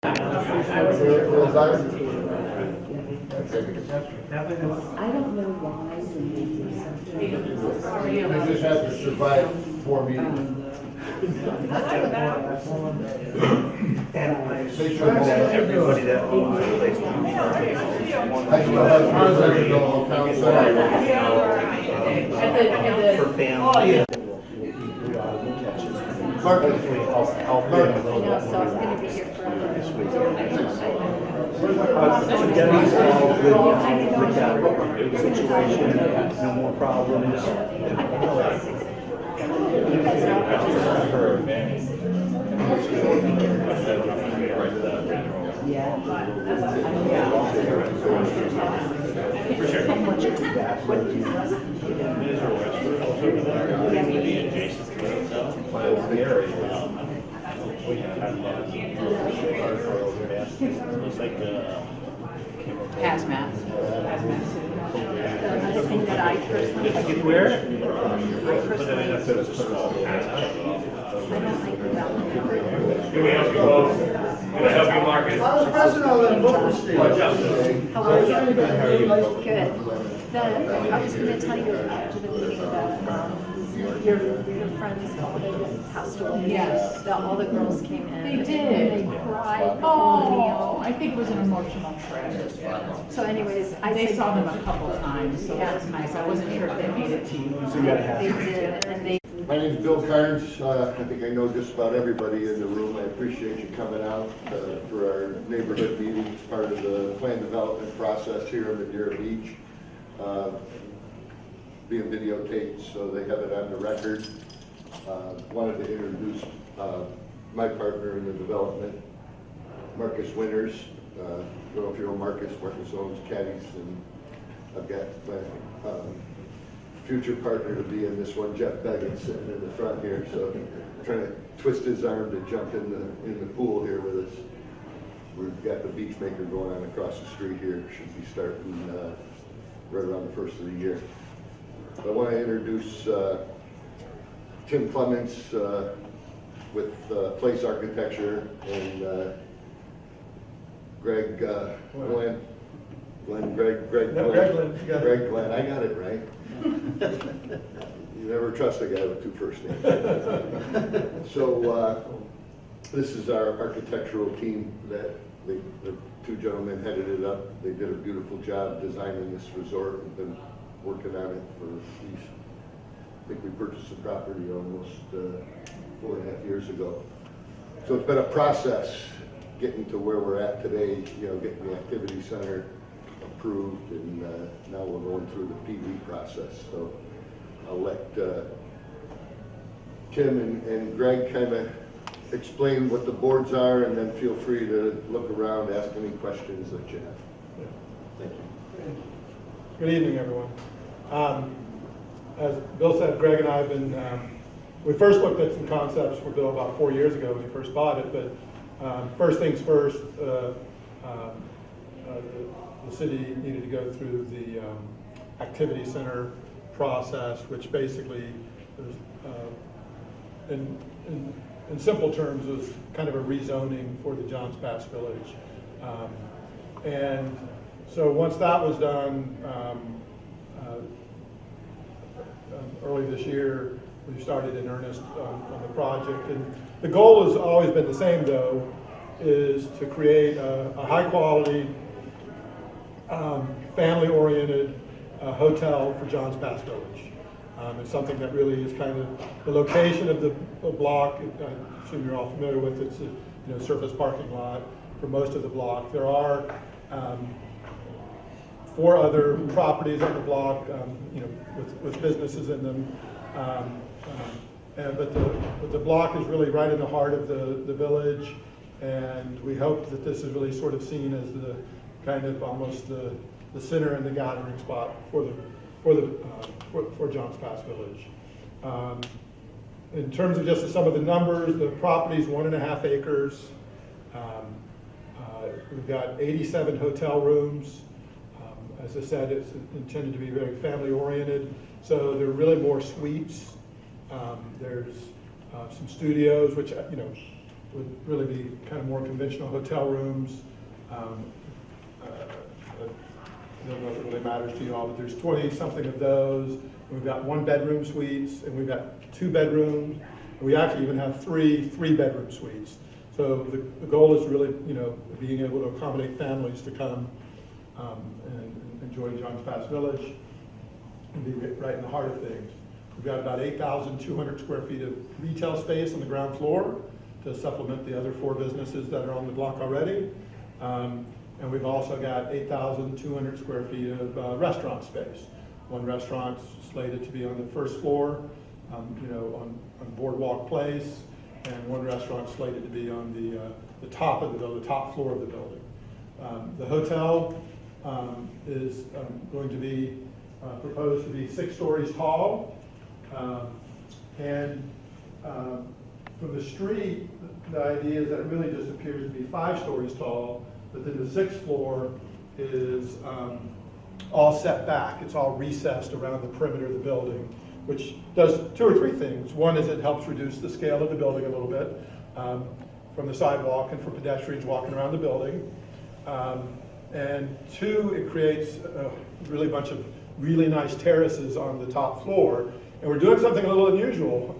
I don't know why They just have to survive 4 meetings. They should have Everybody that owns a place. I still have president of the town center. For family. Mark, I know, so I'm gonna be here forever. Getting involved with that situation, no more problems. Hazmat. The thing that I personally, Get to wear it? I don't think about it. Can we help you both? Can I help you, Marcus? I was president of that local state. How are you? Good. I was gonna tell you after the meeting that, your friends, all that passed away. Yes. That all the girls came in. They did. And they cried the Oh, whole meal. I think it was an emotional trip. So anyways, I They said. saw them a couple times, so that's nice. I wasn't sure if they made it to you. They did, and they. My name's Bill Carnes. I think I know just about everybody in the room. I appreciate you coming out for our neighborhood meetings, part of the plan development process here in Madeira Beach. Being videotaped, so they have it on the record. Wanted to introduce my partner in the development, Marcus Winters. I don't know if you know Marcus. Marcus owns Caddies, and I've got my future partner to be in this one, Jeff Beggins, sitting in the front here. So trying to twist his arm to jump in the pool here with us. We've got the beach maker going on across the street here. Should be starting right around the first of the year. I want to introduce Tim Clements with Place Architecture and Greg Glenn. Greg Glenn. I got it right. You never trust a guy with 2 first names. So this is our architectural team that the 2 gentlemen headed it up. They did a beautiful job designing this resort. We've been working on it for at least, I think we purchased the property almost 4.5 years ago. So it's been a process getting to where we're at today, you know, getting the activity center approved, and now we're going through the PD process. So I'll let Tim and Greg kind of explain what the boards are, and then feel free to look around, ask any questions that you have. Thank you. Good evening, everyone. As Bill said, Greg and I have been, we first looked at some concepts for Bill about 4 years ago when he first bought it, but first things first, the city needed to go through the activity center process, which basically, in simple terms, was kind of a rezoning for the Johns Pass Village. And so once that was done, early this year, we started in earnest on the project. And the goal has always been the same, though, is to create a high-quality, family-oriented hotel for Johns Pass Village. It's something that really is kind of the location of the block. I assume you're all familiar with it. It's a surface parking lot for most of the block. There are 4 other properties on the block, with businesses in them. But the block is really right in the heart of the village, and we hope that this is really sort of seen as the kind of almost the center and the gathering spot for Johns Pass Village. In terms of just some of the numbers, the property's 1.5 acres. We've got 87 hotel rooms. As I said, it's intended to be very family oriented. So there are really more suites. There's some studios, which, would really be kind of more conventional hotel rooms. I don't know if it really matters to you all, but there's 20-something of those. We've got 1-bedroom suites, and we've got 2 bedrooms. And we actually even have 3 3-bedroom suites. So the goal is really, you know, being able to accommodate families to come and enjoy Johns Pass Village and be right in the heart of things. We've got about 8,200 square feet of retail space on the ground floor to supplement the other 4 businesses that are on the block already. And we've also got 8,200 square feet of restaurant space. 1 restaurant slated to be on the first floor, you know, on Boardwalk Place, and 1 restaurant slated to be on the top of the building, the top floor of the building. The hotel is going to be proposed to be 6 stories tall, and from the street, the idea is that it really just appears to be 5 stories tall, but then the 6th floor is all set back. It's all recessed around the perimeter of the building, which does 2 or 3 things. One is it helps reduce the scale of the building a little bit from the sidewalk and for pedestrians walking around the building. And 2, it creates really bunch of really nice terraces on the top floor. And we're doing something a little unusual.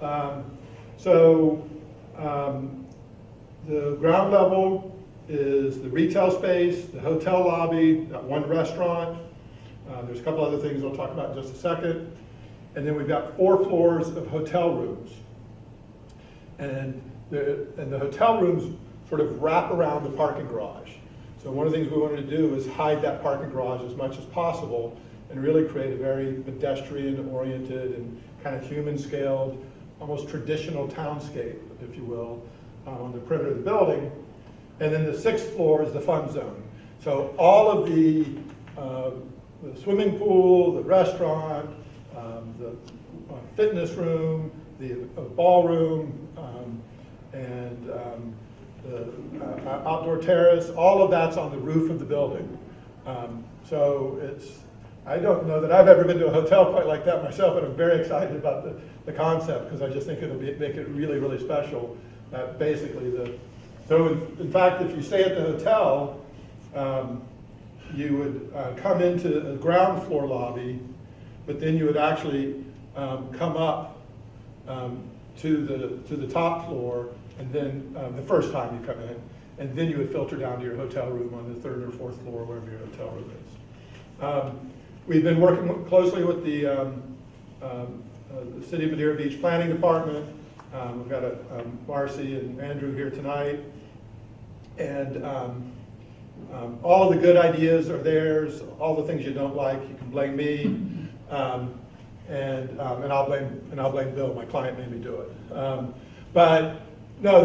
The ground level is the retail space, the hotel lobby, that 1 restaurant. There's a couple other things I'll talk about in just a second. And then we've got 4 floors of hotel rooms. And the hotel rooms sort of wrap around the parking garage. So one of the things we wanted to do is hide that parking garage as much as possible and really create a very pedestrian-oriented and kind of human-scaled, almost traditional townscape, if you will, on the perimeter of the building. And then the 6th floor is the fun zone. So all of the swimming pool, the restaurant, the fitness room, the ballroom, and the outdoor terrace, all of that's on the roof of the building. So I don't know that I've ever been to a hotel quite like that myself, but I'm very excited about the concept because I just think it'll make it really, really special. So in fact, if you stay at the hotel, you would come into the ground floor lobby, but then you would actually come up to the top floor, and then the first time you come in, and then you would filter down to your hotel room on the 3rd or 4th floor, wherever your hotel room is. We've been working closely with the City of Madeira Beach Planning Department. We've got Marcy and Andrew here tonight. And all the good ideas are theirs. All the things you don't like, you can blame me. And I'll blame Bill. My client made me do it. But no,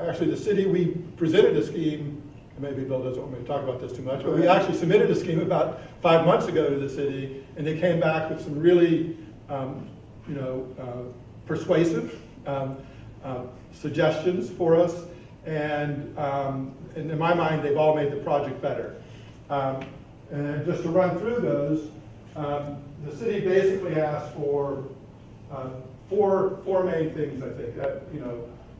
actually the city, we presented a scheme. Maybe Bill doesn't want me to talk about this too much, but we actually submitted a scheme about 5 months ago to the city, and they came back with some really, persuasive suggestions for us. And in my mind, they've all made the project better. And just to run through those, the city basically asked for four main things, I think.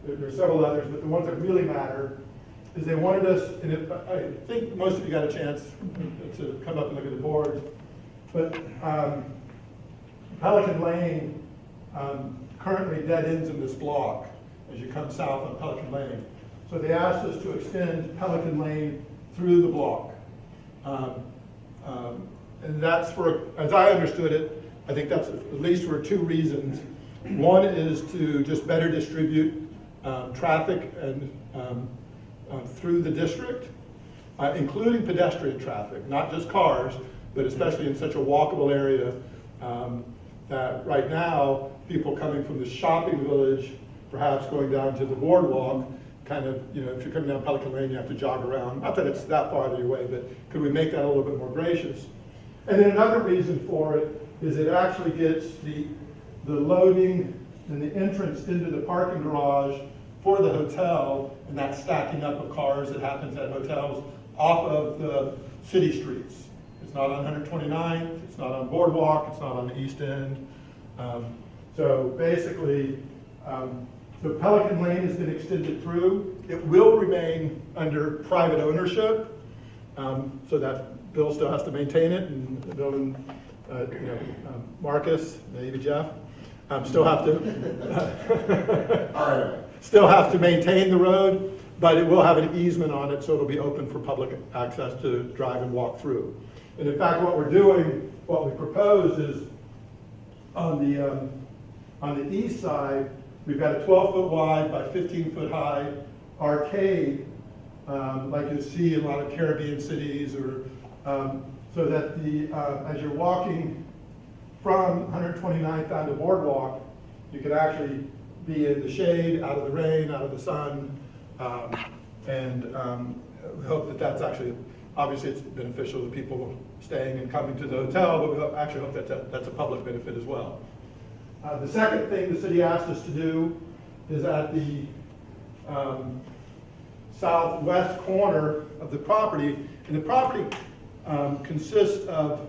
There's several others, but the ones that really matter is they wanted us, and I think most of you got a chance to come up and look at the board, but Pelican Lane currently dead ends in this block as you come south on Pelican Lane. So they asked us to extend Pelican Lane through the block. And that's for, as I understood it, I think that's at least for 2 reasons. One is to just better distribute traffic and through the district, including pedestrian traffic, not just cars, but especially in such a walkable area that right now, people coming from the shopping village, perhaps going down to the boardwalk, kind of, if you're coming down Pelican Lane, you have to jog around. Not that it's that far out of your way, but could we make that a little bit more gracious? And then another reason for it is it actually gets the loading and the entrance into the parking garage for the hotel, and that stacking up of cars that happens at hotels off of the city streets. It's not on 129th, it's not on Boardwalk, it's not on the East End. So basically, So Pelican Lane has been extended through. It will remain under private ownership, so that Bill still has to maintain it, and Bill and Marcus, maybe Jeff, still have to still have to maintain the road, but it will have an easement on it, so it'll be open for public access to drive and walk through. And in fact, what we're doing, what we propose is on the east side, we've got a 12-foot wide by 15-foot high arcade, like you see in a lot of Caribbean cities, or so that as you're walking from 129th down to Boardwalk, you could actually be in the shade, out of the rain, out of the sun, and we hope that that's actually, obviously it's beneficial to people staying and coming to the hotel, but we actually hope that that's a public benefit as well. The second thing the city asked us to do is at the southwest corner of the property, and the property consists of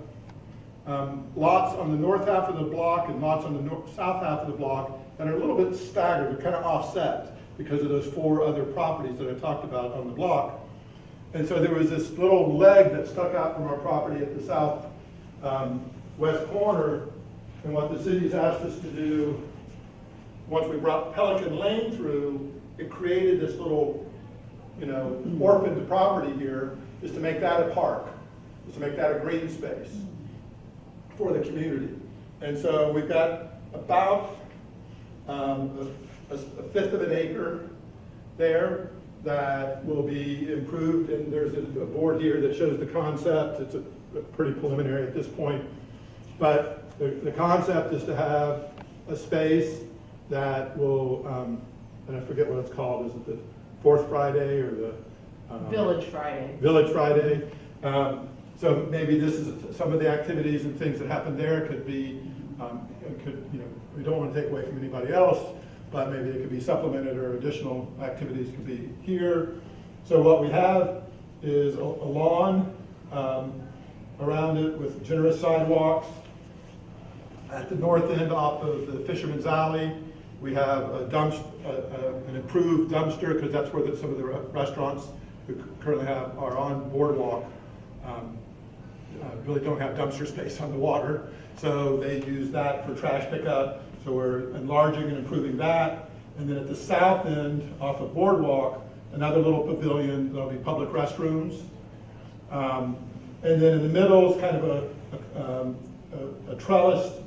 lots on the north half of the block and lots on the south half of the block that are a little bit staggered, they're kind of offset because of those 4 other properties that I talked about on the block. And so there was this little leg that stuck out from our property at the south west corner, and what the city's asked us to do, once we brought Pelican Lane through, it created this little, orphaned property here, is to make that a park, is to make that a green space for the community. And so we've got about a fifth of an acre there that will be improved, and there's a board here that shows the concept. It's a pretty preliminary at this point, but the concept is to have a space that will, and I forget what it's called, is it the Fourth Friday or the Village Friday. Village Friday. So maybe this is some of the activities and things that happen there could be, we don't want to take away from anybody else, but maybe it could be supplemented, or additional activities could be here. So what we have is a lawn around it with generous sidewalks. At the north end off of the Fisherman's Alley, we have an improved dumpster, because that's where some of the restaurants who currently are on Boardwalk really don't have dumpster space on the water. So they use that for trash pickup. So we're enlarging and improving that. And then at the south end off of Boardwalk, another little pavilion, there'll be public restrooms. And then in the middle is kind of a trellised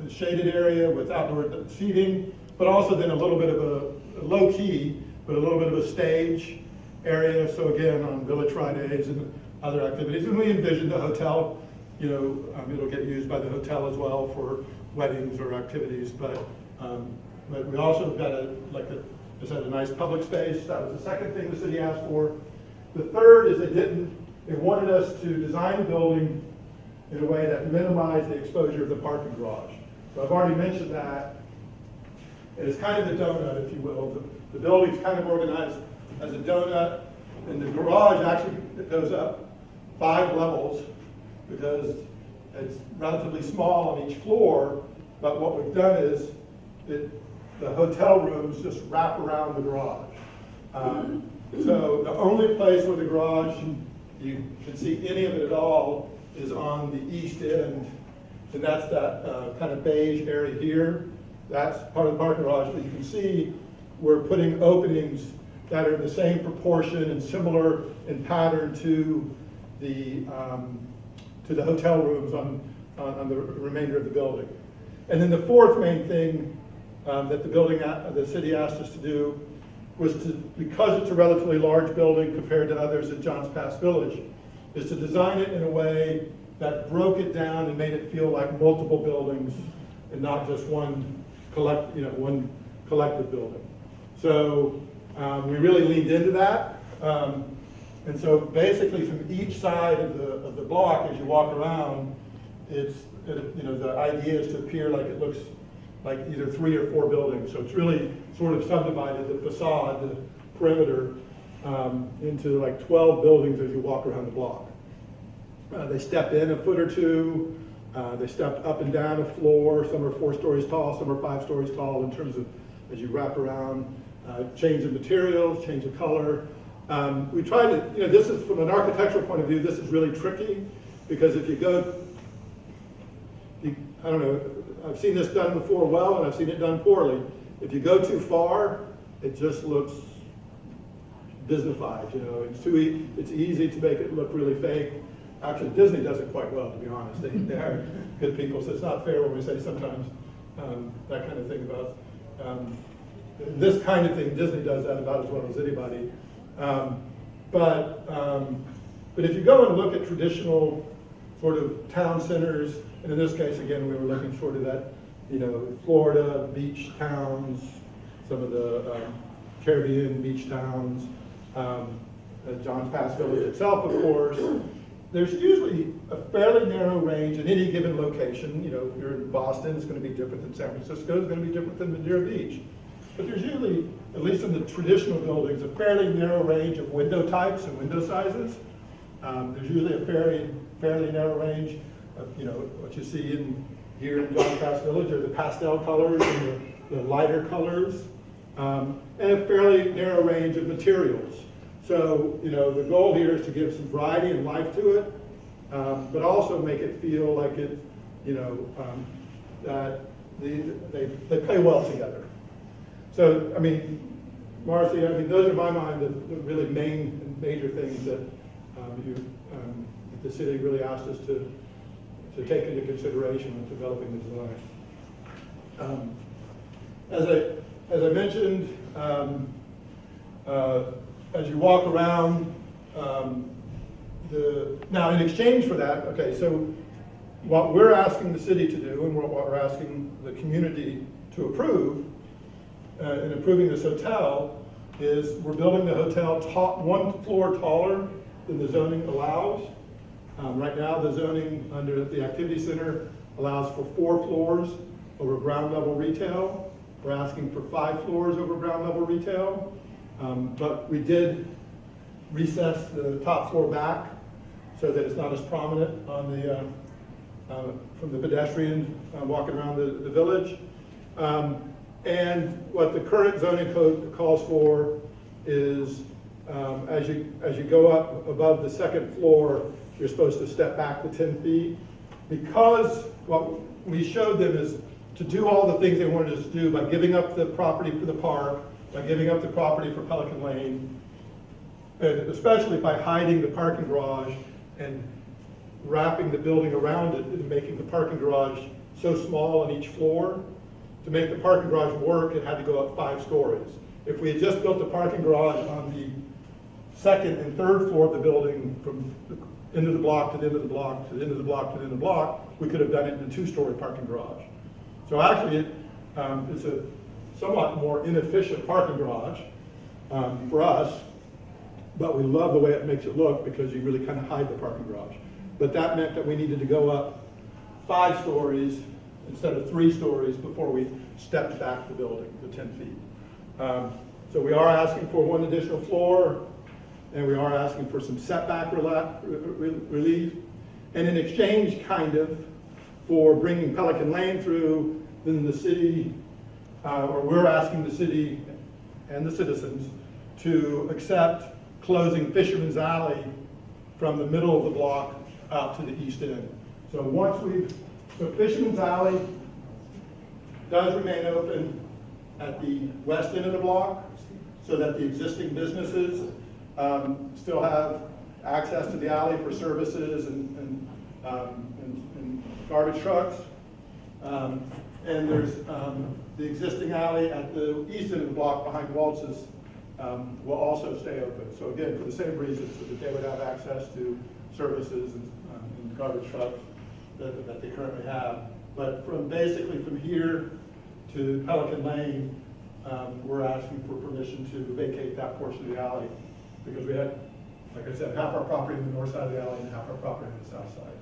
shaded area with outdoor seating, but also then a little bit of a low key, but a little bit of a stage area. So again, on Village Fridays and other activities, and we envision the hotel, it'll get used by the hotel as well for weddings or activities, but we also got a nice public space. That was the second thing the city asked for. The third is they wanted us to design the building in a way that minimized the exposure of the parking garage. So I've already mentioned that. It is kind of a donut, if you will. The building's kind of organized as a donut, and the garage actually goes up 5 levels because it's relatively small on each floor, but what we've done is the hotel rooms just wrap around the garage. So the only place where the garage, you can see any of it at all, is on the east end, and that's that kind of beige area here. That's part of the parking garage, but you can see we're putting openings that are in the same proportion and similar in pattern to the hotel rooms on the remainder of the building. And then the fourth main thing that the city asked us to do was because it's a relatively large building compared to others at Johns Pass Village, is to design it in a way that broke it down and made it feel like multiple buildings and not just one collective building. So we really leaned into that. And so basically from each side of the block, as you walk around, the idea is to appear like it looks like either 3 or 4 buildings. So it's really sort of subdivided the facade, the perimeter, into like 12 buildings as you walk around the block. They stepped in a foot or two. They stepped up and down a floor. Some are 4 stories tall, some are 5 stories tall in terms of as you wrap around, change of materials, change of color. We try to, this is from an architectural point of view, this is really tricky because if you go, I don't know, I've seen this done before well and I've seen it done poorly. If you go too far, it just looks Disneyfied, it's easy to make it look really fake. Actually, Disney does it quite well, to be honest. They hire good people, so it's not fair when we say sometimes that kind of thing about this kind of thing. Disney does that about as well as anybody. But if you go and look at traditional sort of town centers, and in this case, again, we were looking sort of that, Florida beach towns, some of the Caribbean beach towns, John's Pass Village itself, of course. There's usually a fairly narrow range in any given location. If you're in Boston, it's going to be different than San Francisco, it's going to be different than Madeira Beach. But there's usually, at least in the traditional buildings, a fairly narrow range of window types and window sizes. There's usually a fairly narrow range of, what you see here in John's Pass Village are the pastel colors and the lighter colors, and a fairly narrow range of materials. So, the goal here is to give some variety and life to it, but also make it feel like it, that they play well together. So, Marcy, those are in my mind the really major things that the city really asked us to take into consideration when developing the design. As I mentioned, as you walk around, now in exchange for that, okay, so what we're asking the city to do and what we're asking the community to approve in approving this hotel is we're building the hotel one floor taller than the zoning allows. Right now, the zoning under the activity center allows for 4 floors over ground level retail. We're asking for 5 floors over ground level retail. But we did recess the top floor back so that it's not as prominent on the from the pedestrian walking around the village. And what the current zoning code calls for is as you go up above the second floor, you're supposed to step back to 10 feet. Because what we showed them is to do all the things they wanted us to do by giving up the property for the park, by giving up the property for Pelican Lane, and especially by hiding the parking garage and wrapping the building around it and making the parking garage so small on each floor. To make the parking garage work, it had to go up 5 stories. If we had just built the parking garage on the second and third floor of the building from the end of the block to the end of the block to the end of the block to the end of the block, we could have done it in a 2-story parking garage. So actually, it's a somewhat more inefficient parking garage for us, but we love the way it makes it look because you really kind of hide the parking garage. But that meant that we needed to go up 5 stories instead of 3 stories before we stepped back the building to 10 feet. So we are asking for 1 additional floor, and we are asking for some setback relief. And in exchange, kind of, for bringing Pelican Lane through, then the city, or we're asking the city and the citizens to accept closing Fisherman's Alley from the middle of the block out to the east end. So Fisherman's Alley does remain open at the west end of the block so that the existing businesses still have access to the alley for services and garbage trucks. And there's the existing alley at the east end of the block behind Waltz's will also stay open. So again, for the same reasons, so that they would have access to services and garbage trucks that they currently have. But basically from here to Pelican Lane, we're asking for permission to vacate that portion of the alley because we had, like I said, half our property on the north side of the alley and half our property on the south side.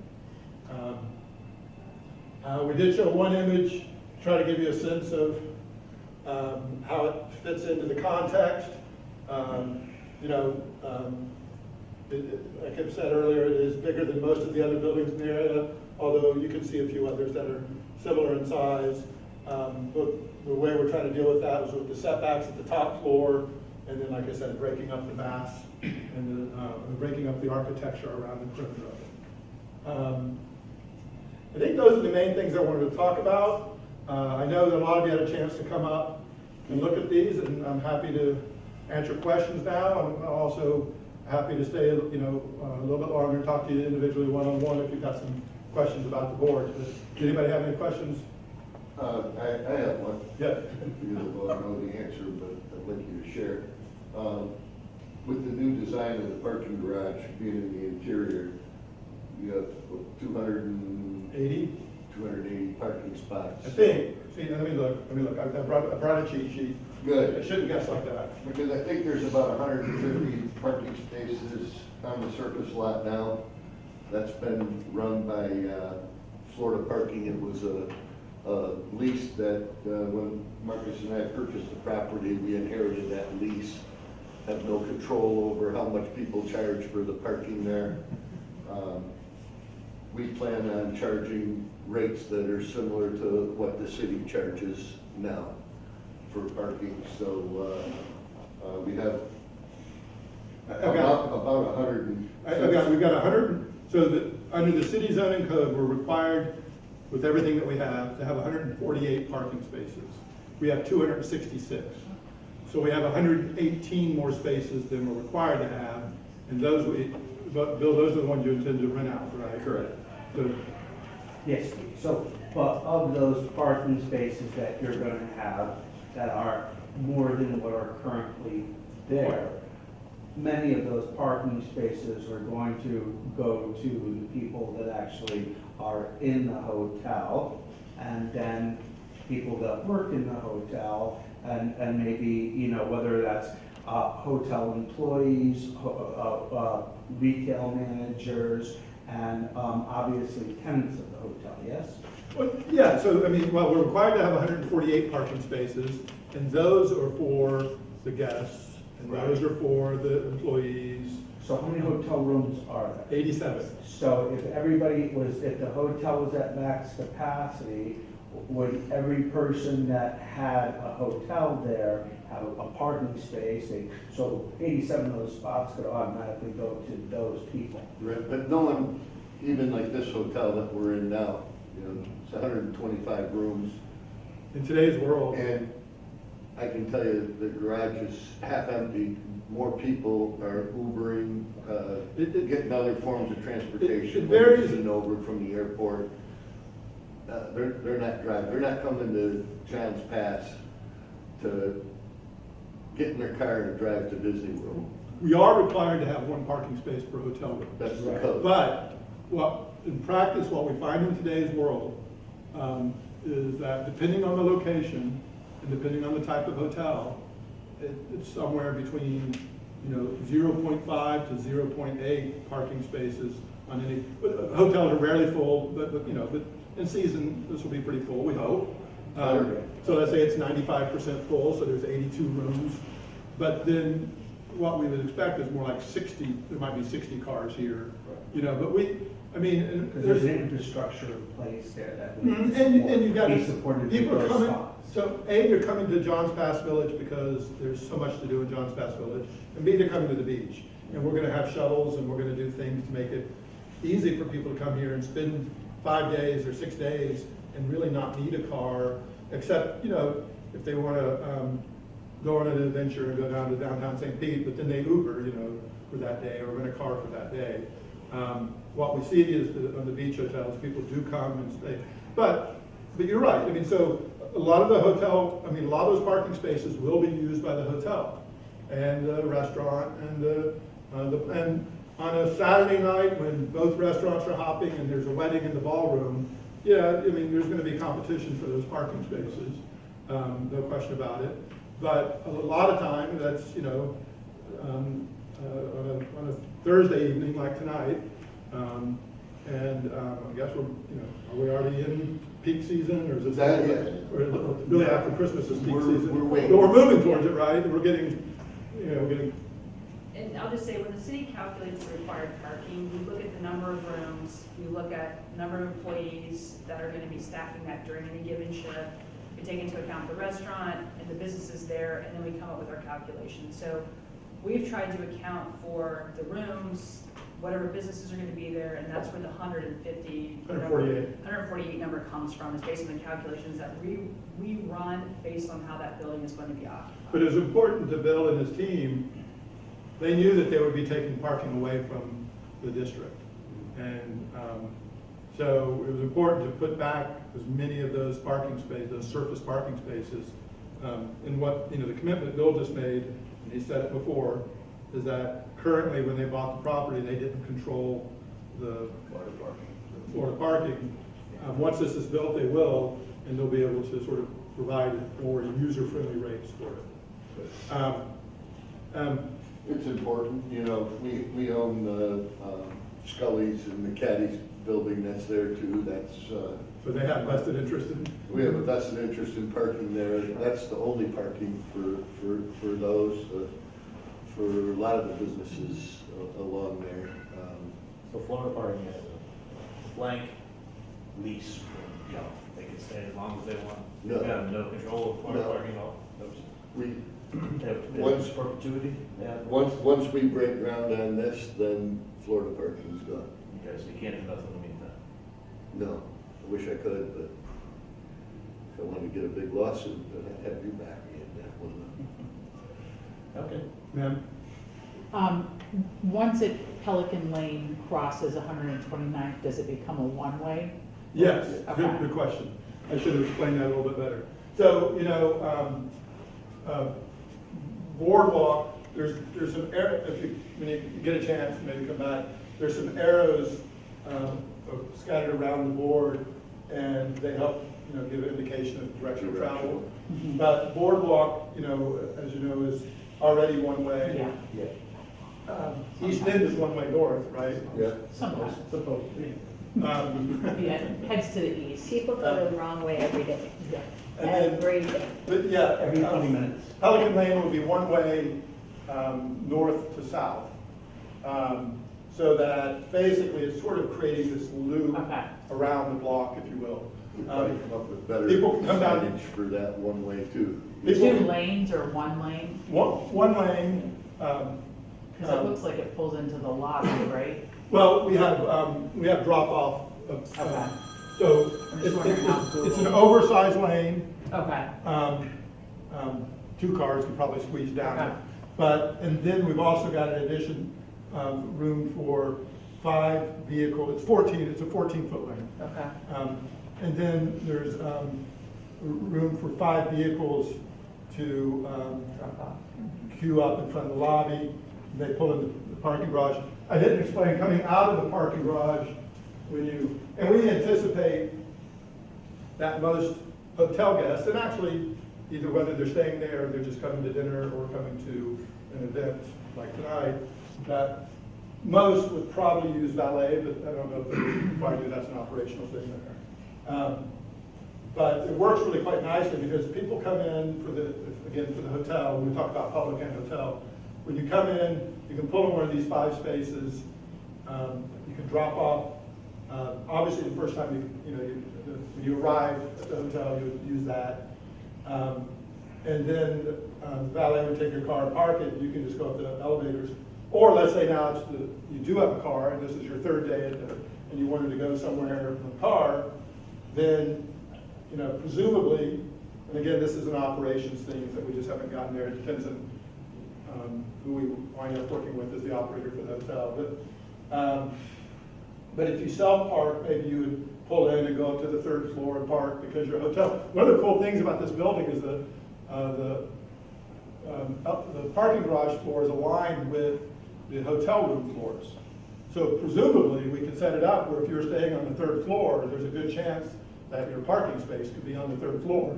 We did show one image to try to give you a sense of how it fits into the context. Like I've said earlier, it is bigger than most of the other buildings in the area, although you can see a few others that are similar in size. But the way we're trying to deal with that was with the setbacks at the top floor, and then, like I said, breaking up the mass and breaking up the architecture around the perimeter of it. I think those are the main things I wanted to talk about. I know that a lot of you had a chance to come up and look at these, and I'm happy to answer questions now. I'm also happy to stay, a little bit longer and talk to you individually one-on-one if you've got some questions about the board. Does anybody have any questions? I have one. Yeah. You will know the answer, but I'd like you to share. With the new design of the parking garage being in the interior, you have 280 parking spots. I think. See, let me look. I brought a cheat sheet. Good. I shouldn't guess like that. Because I think there's about 150 parking spaces on the surface lot now. That's been run by Florida Parking. It was a lease that when Marcus and I purchased the property, we inherited that lease. Have no control over how much people charge for the parking there. We plan on charging rates that are similar to what the city charges now for parking. So we have about 100. We've got 100. So that under the city zoning code, we're required, with everything that we have, to have 148 parking spaces. We have 266. So we have 118 more spaces than we're required to have, and those but Bill, those are the ones you intend to rent out, right? Correct. So, Yes, so, but of those parking spaces that you're gonna have that are more than what are currently there, many of those parking spaces are going to go to the people that actually are in the hotel, and then people that work in the hotel, and maybe, whether that's hotel employees, retail managers, and obviously tenants of the hotel, yes? well, yeah, so we're required to have 148 parking spaces, and those are for the guests, and those are for the employees. So how many hotel rooms are there? 87. So if the hotel was at max capacity, would every person that had a hotel there have a parking space? So 87 of those spots could automatically go to those people. Right, but no one, even like this hotel that we're in now, it's 125 rooms. In today's world, And I can tell you the garage is half empty. More people are Ubering, getting other forms of transportation. it varies. In over from the airport. They're not driving. They're not coming to John's Pass to get in their car and drive to Disney World. we are required to have one parking space per hotel room. That's the Right. code. But, in practice, what we find in today's world is that depending on the location and depending on the type of hotel, it's somewhere between 0.5 to 0.8 parking spaces on any. But hotels are rarely full, but in season this will be pretty full, we hope. So let's say it's 95% full, so there's 82 rooms. But then what we would expect is more like 60. There might be 60 cars here, But and Because there's an infrastructure in place there that Mhm, would and you've got be supported with people those coming. spots. So you're coming to Johns Pass Village because there's so much to do in Johns Pass Village, and B, they're coming to the beach, and we're going to have shuttles, and we're going to do things to make it easy for people to come here and spend 5 days or 6 days and really not need a car, except if they want to go on an adventure and go down to downtown St. Pete, but then they Uber, for that day, or rent a car for that day. What we see is on the beach hotels, people do come and stay. But you're right. So a lot of the hotel, a lot of those parking spaces will be used by the hotel and the restaurant and on a Saturday night when both restaurants are hopping and there's a wedding in the ballroom, there's going to be competition for those parking spaces. No question about it. But a lot of time, that's on a Thursday evening like tonight. I guess are we already in peak season, or is it Not yet. or really after Christmas is peak season? We're waiting. But we're moving towards it, right? We're getting. And I'll just say, when the city calculates the required parking, we look at the number of rooms, we look at the number of employees that are gonna be staffing that during any given shift. we take into account the restaurant and the businesses there, and then we come up with our calculations. So we've tried to account for the rooms, whatever businesses are gonna be there, and that's where the 148 number comes from, is based on the calculations that we run based on how that building is going to be occupied. But it was important to Bill and his team, they knew that they would be taking parking away from the district. And so it was important to put back as many of those parking spaces, those surface parking spaces. And what, the commitment Bill just made, and he said it before, is that currently when they bought the property, they didn't control the Florida parking. Once this is built, they will, and they'll be able to sort of provide more user-friendly rates for it. It's important, we own the Scully's and the Caddy's building that's there too. So they have vested interest in? We have a vested interest in parking there. That's the only parking for those, for a lot of the businesses along there. So Florida Parking has a blank lease, they can stay as long as they want. No. They have no control of Florida No. Parking at all. We, They have Once- perpetuity? Yeah. once we break ground on this, then Florida parking is gone. Okay, so you can't invest in the meantime. No, I wish I could, but if I wanted to get a big lawsuit, then I'd have you back me at that one. Okay. Ma'am? Once Pelican Lane crosses 129th, does it become a one-way? Yes, Okay. good question. I should have explained that a little bit better. So, boardwalk, there's some when you get a chance, maybe come back, there's some arrows scattered around the board, and they help, give an indication of direction of travel. But boardwalk, as you know, is already one way. Yeah, East End is one way north, right? Yeah. sometimes. Supposed to be. Yeah, heads to the east. People go the wrong way every day. Yeah. And then, Every day. but yeah. Every 20 minutes. Pelican Lane would be one way north to south. So that basically it's sort of creating this loop Okay. around the block, if you will. We'll probably come up with better People can come down- signage for that one way too. Two lanes or one lane? One lane, Because it looks like it pulls into the lobby, right? well, we have drop off. Okay. So I'm just wondering how it's an Google- oversized lane. Okay. Two cars could probably squeeze down Okay. it. And then we've also got an addition, room for 5 vehicles. It's a 14-foot lane. Okay. And then there's room for 5 vehicles to Drop off. queue up in front of the lobby. They pull in the parking garage. I didn't explain, coming out of the parking garage, and we anticipate that most hotel guests, and actually either whether they're staying there or they're just coming to dinner or coming to an event like tonight, that most would probably use valet, but I don't know if they probably do, that's an operational thing there. But it works really quite nicely because people come in for the hotel, when we talk about public and hotel, when you come in, you can pull in one of these 5 spaces, you can drop off, obviously the first time when you arrive at the hotel, you would use that. And then the valet would take your car and park it, you can just go up the elevators. Or let's say now you do have a car, and this is your 3rd day and you wanted to go somewhere in the car, then, presumably, and again, this is an operations thing that we just haven't gotten there, it depends on who we wind up working with as the operator for the hotel. But if you self-park, maybe you would pull in and go up to the 3rd floor and park because your hotel. One of the cool things about this building is the parking garage floor is aligned with the hotel room floors. So presumably, we could set it up where if you're staying on the 3rd floor, there's a good chance that your parking space could be on the 3rd floor,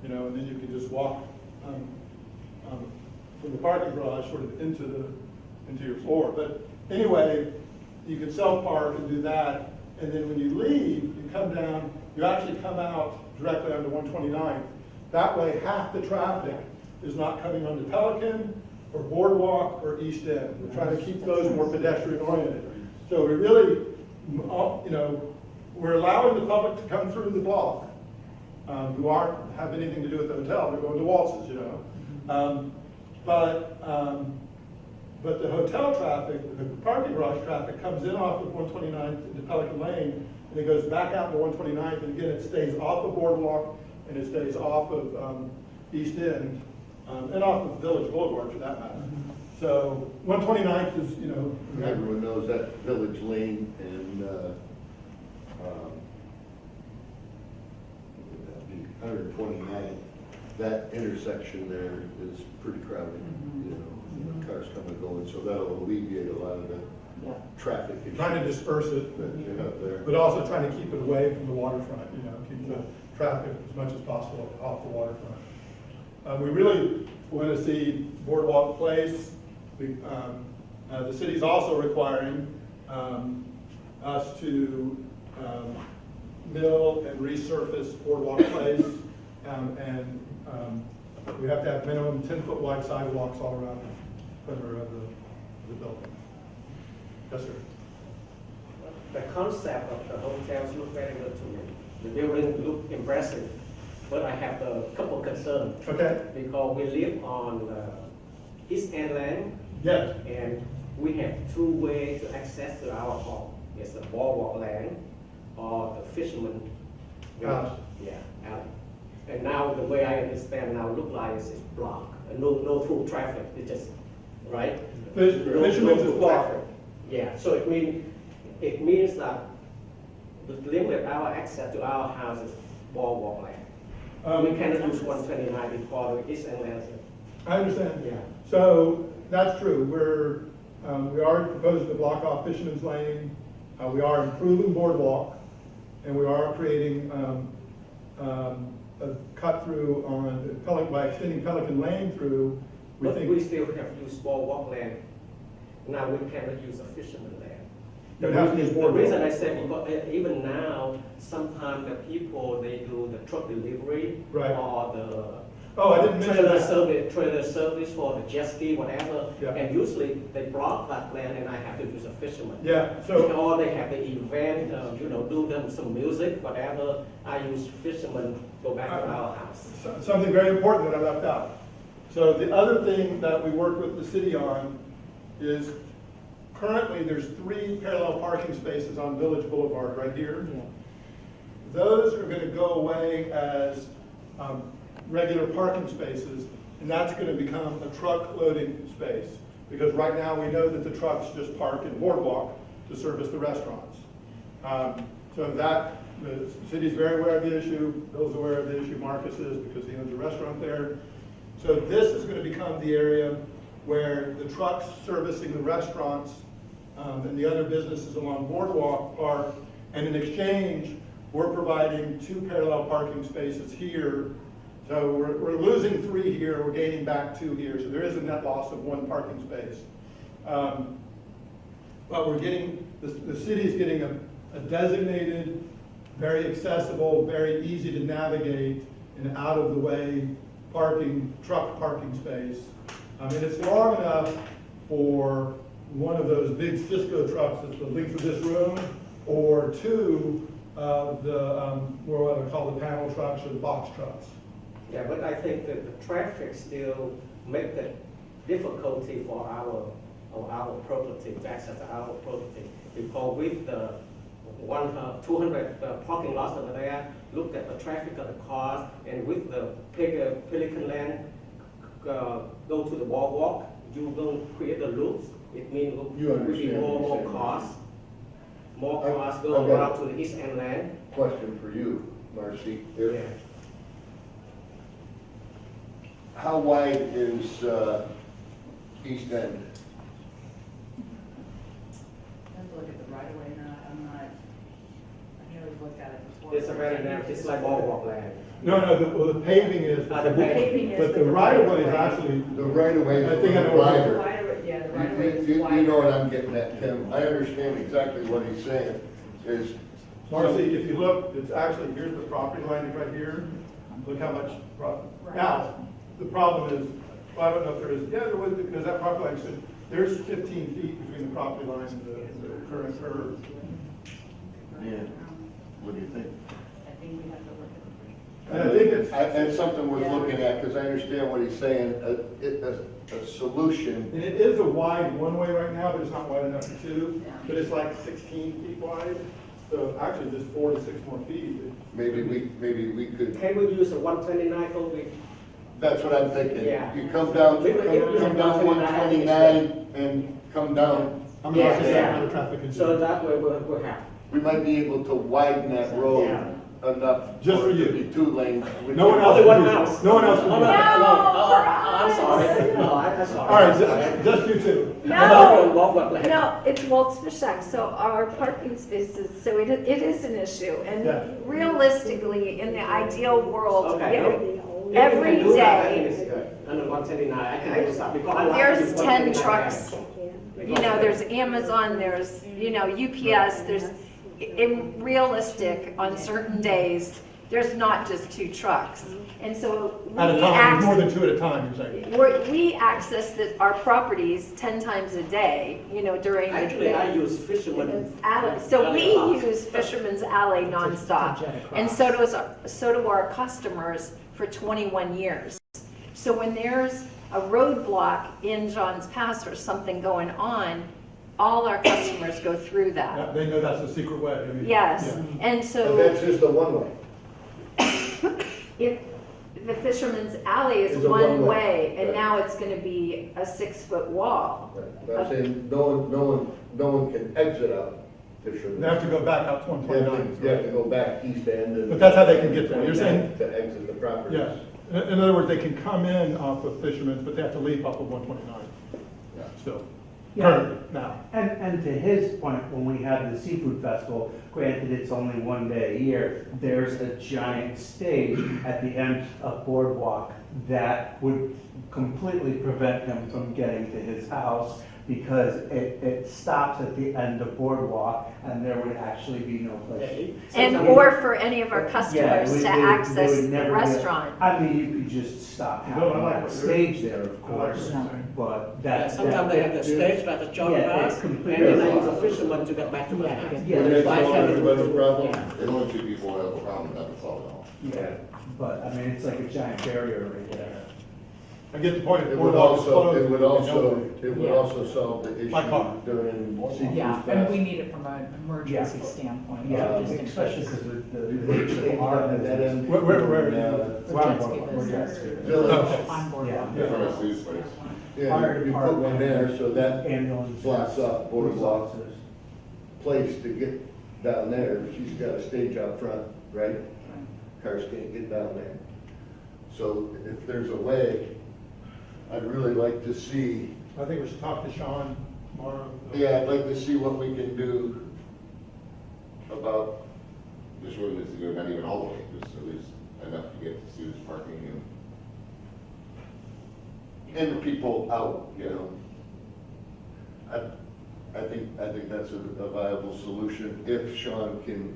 and then you can just walk from the parking garage sort of into your floor. But anyway, you can self-park and do that, and then when you leave, you come down, you actually come out directly onto 129th. That way, half the traffic is not coming onto Pelican or Boardwalk or East End. We're trying to keep those more pedestrian oriented. So we really, we're allowing the public to come through the block, who aren't, have anything to do with the hotel, they're going to Waltz's, you know. But the hotel traffic, the parking garage traffic comes in off of 129th into Pelican Lane, and it goes back out to 129th, and again, it stays off the boardwalk, and it stays off of East End, and off of Village Boulevard for that matter. So 129th is, you know. Everyone knows that Village Lane and, 129th, that intersection there is pretty crowded, you know, cars come and going, so that'll alleviate a lot of the Yeah. traffic issues Trying to disperse it, that you have there. but also trying to keep it away from the waterfront, you know, keep the traffic as much as possible off the waterfront. We really want to see Boardwalk Place. The city's also requiring us to mill and resurface Boardwalk Place, and we have to have minimum 10-foot wide sidewalks all around the perimeter of the building. Yes, sir. The concept of the hotels look very good to me. The building look impressive, but I have a couple concerns. Okay. Because we live on East End Land, Yes. and we have two ways to access to our home. It's the boardwalk land or the fisherman village. Yeah, alley. And now the way I understand now look like it's blocked, no through traffic. It just right. Fisherman's is through blocked. traffic. Yeah, so it means that the limit our access to our house is boardwalk land. We cannot use 129 because the East End Land. I understand. Yeah. So that's true. We are proposing to block off Fisherman's Lane. We are improving Boardwalk, and we are creating a cut through on by extending Pelican Lane through. But we still have to use boardwalk land. Now we cannot use a fisherman land. You would have to use The boardwalk. reason I say because even now, sometimes the people they do the truck delivery Right. or the Oh, I didn't mention trailer service for the jet ski, whatever. Yeah. And usually they block that land, and I have to use a fisherman. Yeah. So Or they have the event, do them some music, whatever. I use fisherman, go back to our house. something very important that I left out. So the other thing that we work with the city on is currently there's 3 parallel parking spaces on Village Boulevard right here. Those are going to go away as regular parking spaces, and that's going to become a truck loading space. Because right now we know that the trucks just park in Boardwalk to service the restaurants. So that, the city's very aware of the issue, Bill's aware of the issue, Marcus is, because he owns a restaurant there. So this is going to become the area where the trucks servicing the restaurants and the other businesses along Boardwalk park, and in exchange, we're providing 2 parallel parking spaces here. So we're losing 3 here, we're gaining back 2 here, so there is a net loss of 1 parking space. But we're getting, the city's getting a designated, very accessible, very easy to navigate, and out of the way truck parking space. And it's long enough for one of those big Cisco trucks that's the length of this room, or 2 of the, what I call the panel trucks or the box trucks. Yeah, but I think that the traffic still make the difficulty for our property, to access our property. Because with the 200 parking lots over there, look at the traffic of the cars, and with the Pelican Land, go to the boardwalk, you will create the loops. It means will be more cars. More cars go Okay. around to the East End Land. Question for you, Marcy. Yeah. How wide is East End? I have to look at the right of way now, I never looked at it before. It's a very narrow, it's like boardwalk land. No, the paving is, The paving is, but but the the right of way is right-of-way- actually, The right of way is I think I know a little what The you're- wider. right of way, yeah, the right of way is You wider. know what I'm getting at, Tim. I understand exactly what he's saying, is. Marcy, if you look, it's actually, here's the property line right here. Look how much, now, the problem is, well, I don't know if there is, yeah, there was, because that property line, there's 15 feet between the property line and the current curve. Yeah. What do you think? I think we have to look at And I think it's, And something worth looking at, because I understand what he's saying, a solution. and it is a wide one-way right now, but it's not wide enough for two, but it's like 16 feet wide. So actually, just 4 to 6 more feet. Maybe we could, Can we use a 129 code with? that's what I'm thinking. Yeah. You come down, We would use come down 129 and come down. I'm not saying Yeah. that traffic can So do. that way we'll have. We might be able to widen that road enough. Just for it to you. be 2 lanes. No one else Only can one do it. house. No one else can Oh, do no, it. I'm sorry. No, I'm sorry. All right, just you two. No, it's Waltz Fishek, so our parking spaces, so it is an issue. Yeah. And realistically, in the ideal world, Okay. you know, If you every can do that, I think day, it's good. Under 129, I can do that because I like there's this 10 129. trucks. You know, there's Amazon, there's, you know, UPS, there's, in realistic, on certain days, there's not just 2 trucks. And so At a we time, more than access, 2 at a time, you're saying. we access our properties 10 times a day, you know, during the Actually, I day. use fisherman. So we alley lots. use Fisherman's Alley nonstop, jet across. and so do our customers for 21 years. So when there's a roadblock in John's Pass or something going on, all our customers go through Yeah, that. they know that's a secret way. I mean, Yes, yeah. and And so that's just a one-way. if the Fisherman's Alley is Is a one one-way, way, and right. now it's gonna be a 6-foot wall. Right. I'm saying no one can exit out Fisherman. They have to go back out to You have 129. to- you have to go back east end and. But that's how they can get there. You're saying- To exit the property. Yes. In other words, they can come in off of Fisherman's, but they have to leave off of 129 still. Yeah. Currently, now. And to his point, when we had the seafood festival, granted it's only 1 day a year, there's a giant stage at the end of Boardwalk that would completely prevent him from getting to his house because it stops at the end of Boardwalk and there would actually be no place. And or for any of our Yeah, it customers would- to they would- they access would the never be- restaurant. I mean, you could just stop No, having I like that what you're- stage there, of I like what course, you're saying. but Yeah, that's. sometimes they have the stage like a John Yeah, Bass, it's and completely- then they use a fisherman to get back to back. Yeah, When there's they Like solve having- everybody's problem, Yeah. If only 2 people have a problem, that would solve it all. Yeah, but I mean, it's like a giant barrier right there. I get the point. it would Boardwalk is also, closed, it would there's also, nobody. it would Yeah. also solve the issue My car. during Seafood Yeah, and we Fest. need it from an emergency standpoint. Yeah, just in especially case. because of the. They are at that end. Where? Jet ski business. Village. On boardwalk. Yeah. From a Sue's place. Yeah, you put one there, so that Ambulance. blocks off Boardwalk Officers. place to get down there. She's got a stage out front, right? Cars can't get down there. So if there's a way, I'd really like to see, I think we should talk to Sean tomorrow. yeah, I'd like to see what we can do about, This road needs to go not even all the way, just at least enough to get to Sue's parking and the people out, you know. I think that's a viable solution if Sean can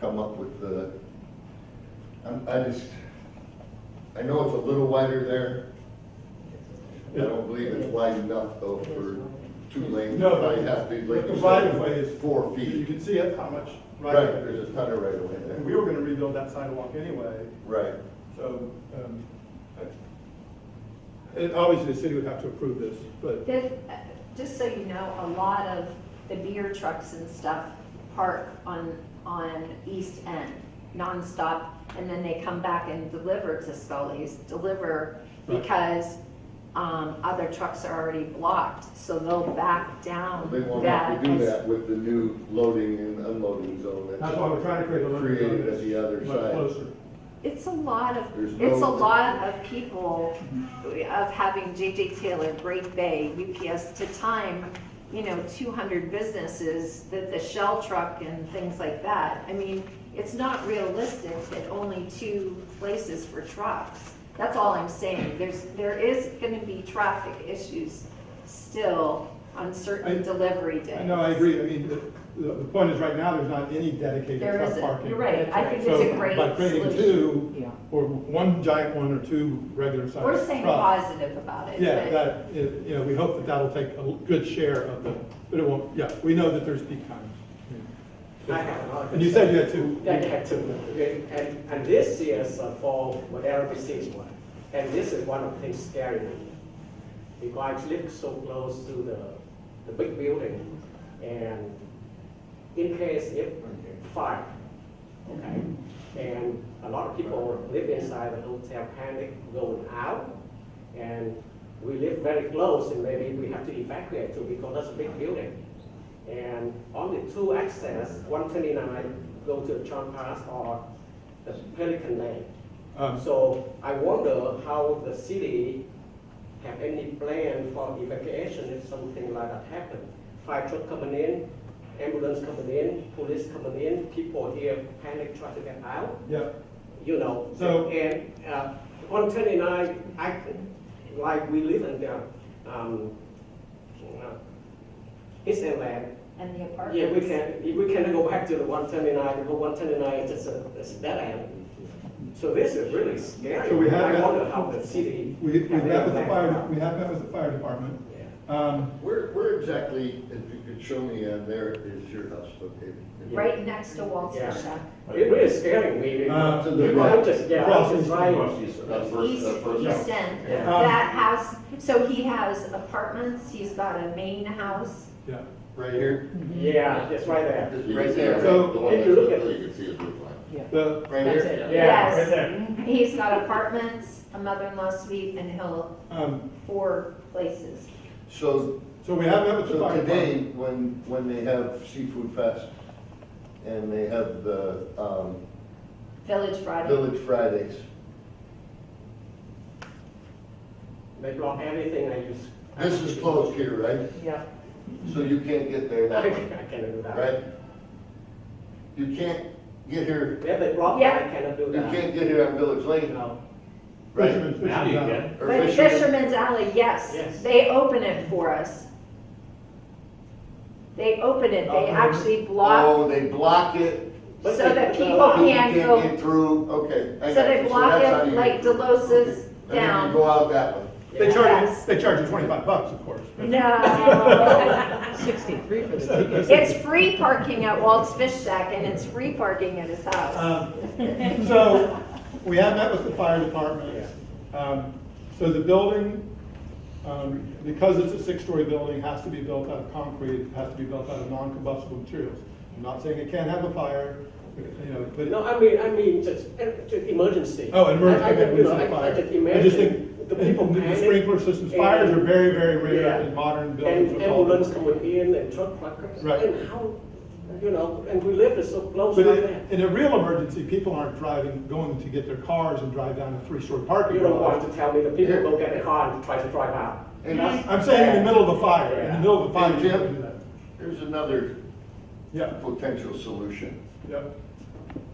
come up with the, I know it's a little wider there. I don't believe it's wide enough though for 2 lanes. No, Probably have to, like the you right of said, way is 4 You feet. can see it, how much Right, right. there's a ton of right of way And we there. were gonna rebuild that sidewalk anyway, Right. so, and obviously the city would have to approve this, but Just so you know, a lot of the beer trucks and stuff park on East End nonstop, and then they come back and deliver to Scully's, Right. because other trucks are already blocked, so they'll back down They won't that. have to do that with the new loading and unloading zone that's why we're trying to create a little created at the other much side. closer. It's a lot of, There's it's a no- lot of people of having J.J. Taylor, Great Bay, UPS to time, 200 businesses, the Shell truck and things like that. I mean, it's not realistic that only 2 places for trucks. That's all I'm saying. There is gonna be traffic issues still on certain delivery days. No, I agree, I mean, the point is right now, there's not any dedicated There truck isn't, parking. you're right. I think it's So a great by creating solution. 2, Yeah. or 1 giant one or 2 regular sized We're saying trucks. positive about it. Yeah, but- that, we hope that that'll take a good share of the, but it won't, yeah, we know that there's peak times. I have another. And you said you had two. Yeah, I had two. And this is for whatever disease one. And this is one of the things scary me. Because I live so close to the big building. And in case if fire, okay? And a lot of people live inside the hotel, panic, going out. And we live very close, and maybe we have to evacuate too, because that's a big building. And only two access, 129, go to John Pass or the Pelican Lane. So I wonder how the city have any plan for evacuation if something like that happen. Fire truck coming in, ambulance coming in, police coming in, people here panic, try to get out. Yeah. You know, So- and 129, like we live in the East End. And the Yeah, apartments. we can go back to the 129, because 129 is just it's a dead end. So this is really scary. So we have I that- wonder how the city. We have met with the any fire, plan. we have met with the fire department. Yeah. Where exactly, if you could show me there, is your house located? Right next to Walt's Yeah. Fish Shack. It really scaring me. To the Because right. I'm just, yeah, Across I'm just the trying. That first, East, that first East house. End, Yeah. that house, so he has apartments, he's got a main house. Yeah. Right here? Yeah, it's right there. You Right can see there. it, So, right? The one if next you to look the at- hill, you can see his roof line. Yeah. The, Right That's here? it. Yeah, Yes. right there. He's got apartments, a mother-in-law suite, and he'll, um, 4 places. So, so we have met with the so fire today, department. when they have Seafood Fest, and they have the Village Friday. Village Fridays, They block everything I use. this is closed here, right? Yeah. So you can't get there I that way, cannot do that. right? You can't get here, If they block, Yeah. I cannot do you that. can't get here on Village Lane, No. right? Fisherman's Now you Alley. can. Or But Fisherman- Fisherman's Alley, yes, Yes. they open it for us. They open it, they actually block, Oh, they block it, But so they- that people people can't go. get through, okay. I So got they you. block that's how it you like get through. Delosa's Okay. And then down. you go out that way. They charge, Yes. they charge you $25, of course. No, 63 for the ticket. it's free parking at Walt's Fish Shack and it's free parking at his house. So, we have met with the fire department. So the building, because it's a 6-story building, has to be built out of concrete, it has to be built out of non-combustible materials. I'm not saying it can't have a fire, you know, but. No, I mean, just emergency. Oh, an emergency, I okay, you know, emergency fire. I just I just imagine think the people the panic. sprinkler systems, fires are very, very rare Yeah. in modern buildings. And with all the- ambulance coming in and truck truckers. Right. And how, you know, and we live so close But like that. in a real emergency, people aren't going to get their cars and drive down a 3-story parking You don't garage. want to tell me the people don't get a car and try to drive out. And I'm saying in the middle of a fire, in the middle of a fire, Hey, you Jim. can't do that. There's another Yeah, potential solution. yeah.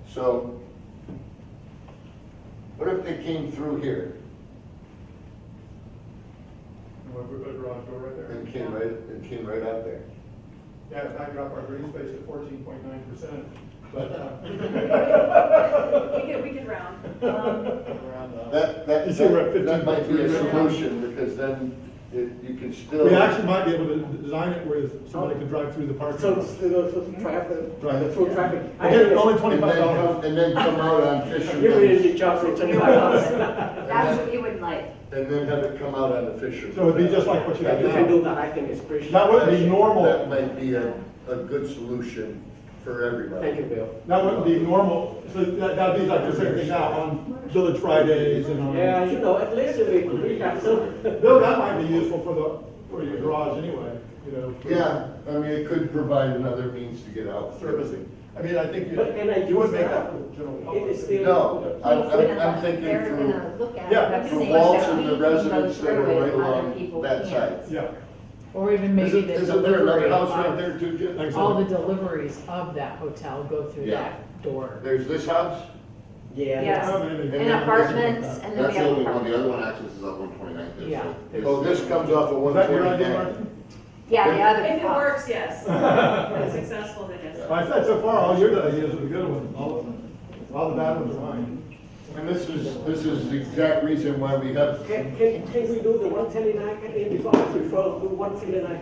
So, what if they came through here We'll put a garage door right there. and came right out there? Yeah, it's not drop our green space to 14.9%, but, We could round. That, You see, we're at that might be a 15.3 right now. solution, because then you can still. we actually might be able to design it where somebody can drive through the parking So, lot. the traffic, Right. the through traffic. I Again, think only it's- $25. And then come out on You really Fisherman's, need jobs for $25. That's what you would like. and then have it come out on the Fisherman's. So it'd be just like what you have If you can now. do that, I think it's pretty. That wouldn't be normal. That might be a good solution for everybody. Thank you, Bill. That wouldn't be normal, so that'd be like the same thing now on Village Fridays and on. Yeah, you know, at least we have some. Bill, that might be useful for your garage anyway, you know. for Yeah, I mean, it could provide another means to get out. Servicing. I mean, I think you, But can I you would use make that? that for the general It public. is still. No, I'm thinking They're through gonna look at it. Yeah, but for saying Waltz that and the we can go residents that are through it, right other along people that can't. side. Yeah. Or even maybe the Isn't there another delivery house right of, there too, Jim? Thanks. all the deliveries of that hotel go through Yeah. that door. There's this house? Yeah. Yes. Oh, maybe. And apartments, and then That's we the have only one, the apartments. other one accesses up 129th. there, Yeah. so there's- Oh, this comes off of Was that your idea, 129. Martin? Yeah, the other. If it house. works, yes. If it's successful, then yes. I said so far, all your ideas are the good ones, all the bad ones are mine. And this is the exact reason why we have, Can we do the 129, before I prefer do 129?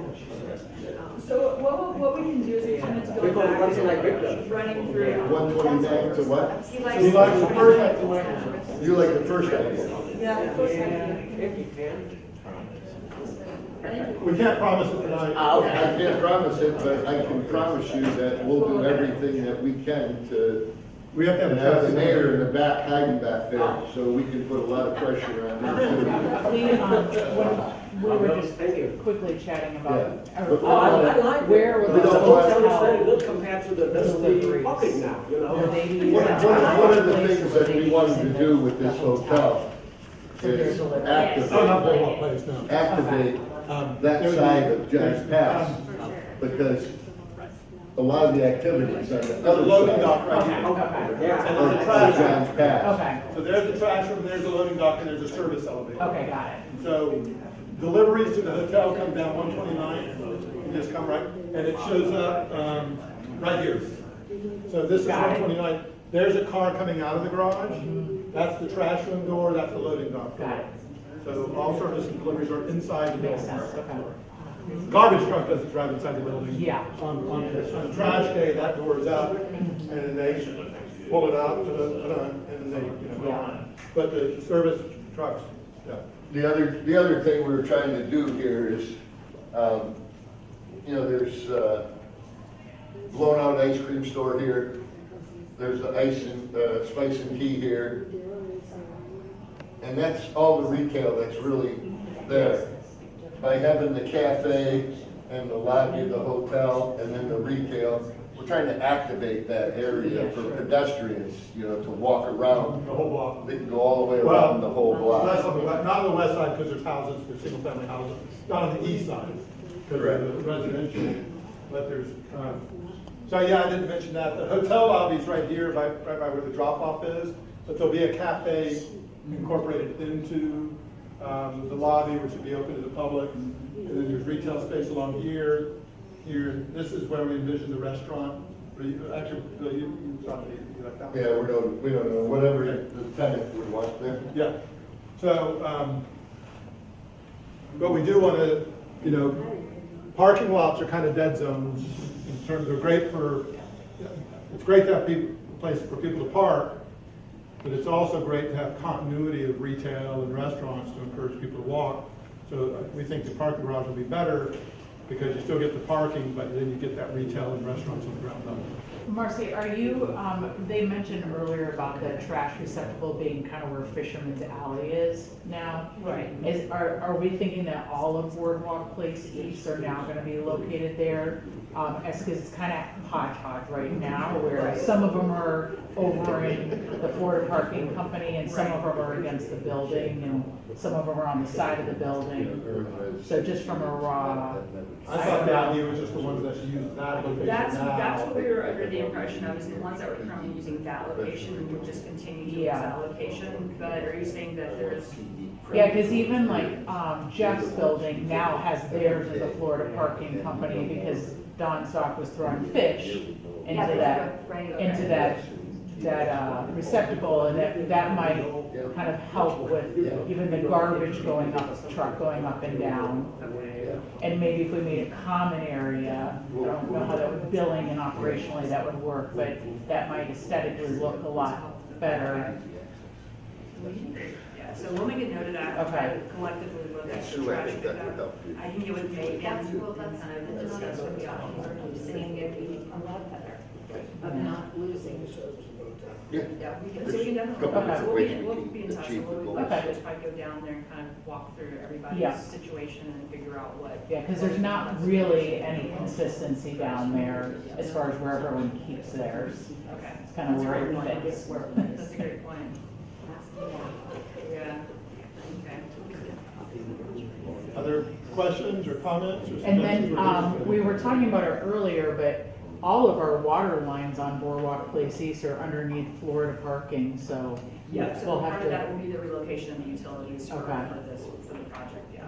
So what will what we can do is we can go Because back one thing like Rick to does. running through. 129 to what? He He likes. likes the first idea. You like the first idea? Yeah, the first idea. If you can. We can't promise it tonight. I can't promise it, but I can promise you that we'll do everything that we can to We have to have a have the test. mayor in the back, hiding back there, so we can put a lot of pressure on him too. We were just Thank you. quickly chatting about, Yeah. or, I like it. where will We the don't Hotel is very hotel, good compared to that's the public now, you will know? they be? One of the things that we wanted to do with this hotel is Oh, not activate, Boardwalk Place, no. activate that It would be- side of John's Pass, because a lot of the activities on the There's a other loading side dock right Okay, here. okay, Yeah. And are there's a trash room. John's Pass. okay, So there's the trash room, there's the loading dock, and there's a service elevator. okay, got it. So deliveries to the hotel come down 129, you just come right, and it shows up right here. So this is Got it. 129, there's a car coming out of the garage, that's the trash room door, that's the loading dock door. Got it. So all service and deliveries are inside the Makes building. sense, okay. Garbage truck doesn't drive inside the building. Yeah. On a trash day, that door is out, and then they pull it out to the, and then they, go Yeah. on. But the service trucks, yeah. The other thing we're trying to do here is, there's blown out ice cream store here. There's the ice and, spice and tea here. And that's all the retail that's really there. By having the cafe and the lobby of the hotel and then the retail, we're trying to activate that area for pedestrians, to walk around. The whole block. They can go all the way Well, around the whole Less block. on the west, not on the west side, because there's houses, there's single-family houses, not on the east side, because of the residential, but there's, so yeah, I didn't mention that, the hotel lobby's right here, right by where the drop-off is, but there'll be a cafe incorporated into, the lobby, which will be open to the public, and then there's retail space along here, this is where we envision the restaurant, actually, you like that one? Yeah, we don't know, whatever the tenant would want there. Yeah, so, but we do want to, parking lots are kind of dead zones in terms of it's great to have places for people to park, but it's also great to have continuity of retail and restaurants to encourage people to walk. So we think the parking garage will be better because you still get the parking, but then you get that retail and restaurants on the ground level. Marcy, are you, they mentioned earlier about the trash receptacle being kind of where Fisherman's Alley is now. Right. Are we thinking that all of Boardwalk Place East are now gonna be located there? Because it's kind of hodgepodge right now, where some of them are over in the Florida Parking Company, and some of them are against the building, and some of them are on the side of the building. So just from a raw, I thought the idea was just the ones that use that location now. That's what we were under the impression of, is the ones that were currently using that location would just continue to use Yeah. that location. But are you saying that there's? yeah, because even like Jeff's building now has theirs as a Florida Parking Company, because Don Stock was throwing fish into that receptacle, and that might kind of help with even the garbage going up, truck going up and down. And maybe if we made a common area, I don't know how that would, billing and operationally that would work, but that might aesthetically look a lot better. Yeah, so we'll make a note of that. Okay. Collectively look at the Sure, I trash think that would pickup. help you. I can get with Megan That's, and well, that's kind of discuss what the options are. I think it'd be a lot better of not losing. Yeah. Yeah, we can, so we can definitely, Couple so of ways we we'll can be in touch, so achieve the what goals. we'll Okay. do is probably go down there and kind of walk through everybody's Yeah. situation and figure out what. Yeah, because there's not really any consistency down there as far as where everyone keeps theirs. Okay. It's kind of That's a where great it point. fits. That's a great point. Yeah, okay. Other questions or comments or And suggestions? then, we were talking about it earlier, but all of our water lines on Boardwalk Place East are underneath Florida Parking, so Yeah, so we'll part have of that to. will be the relocation of the utilities for Okay. for the project, yeah.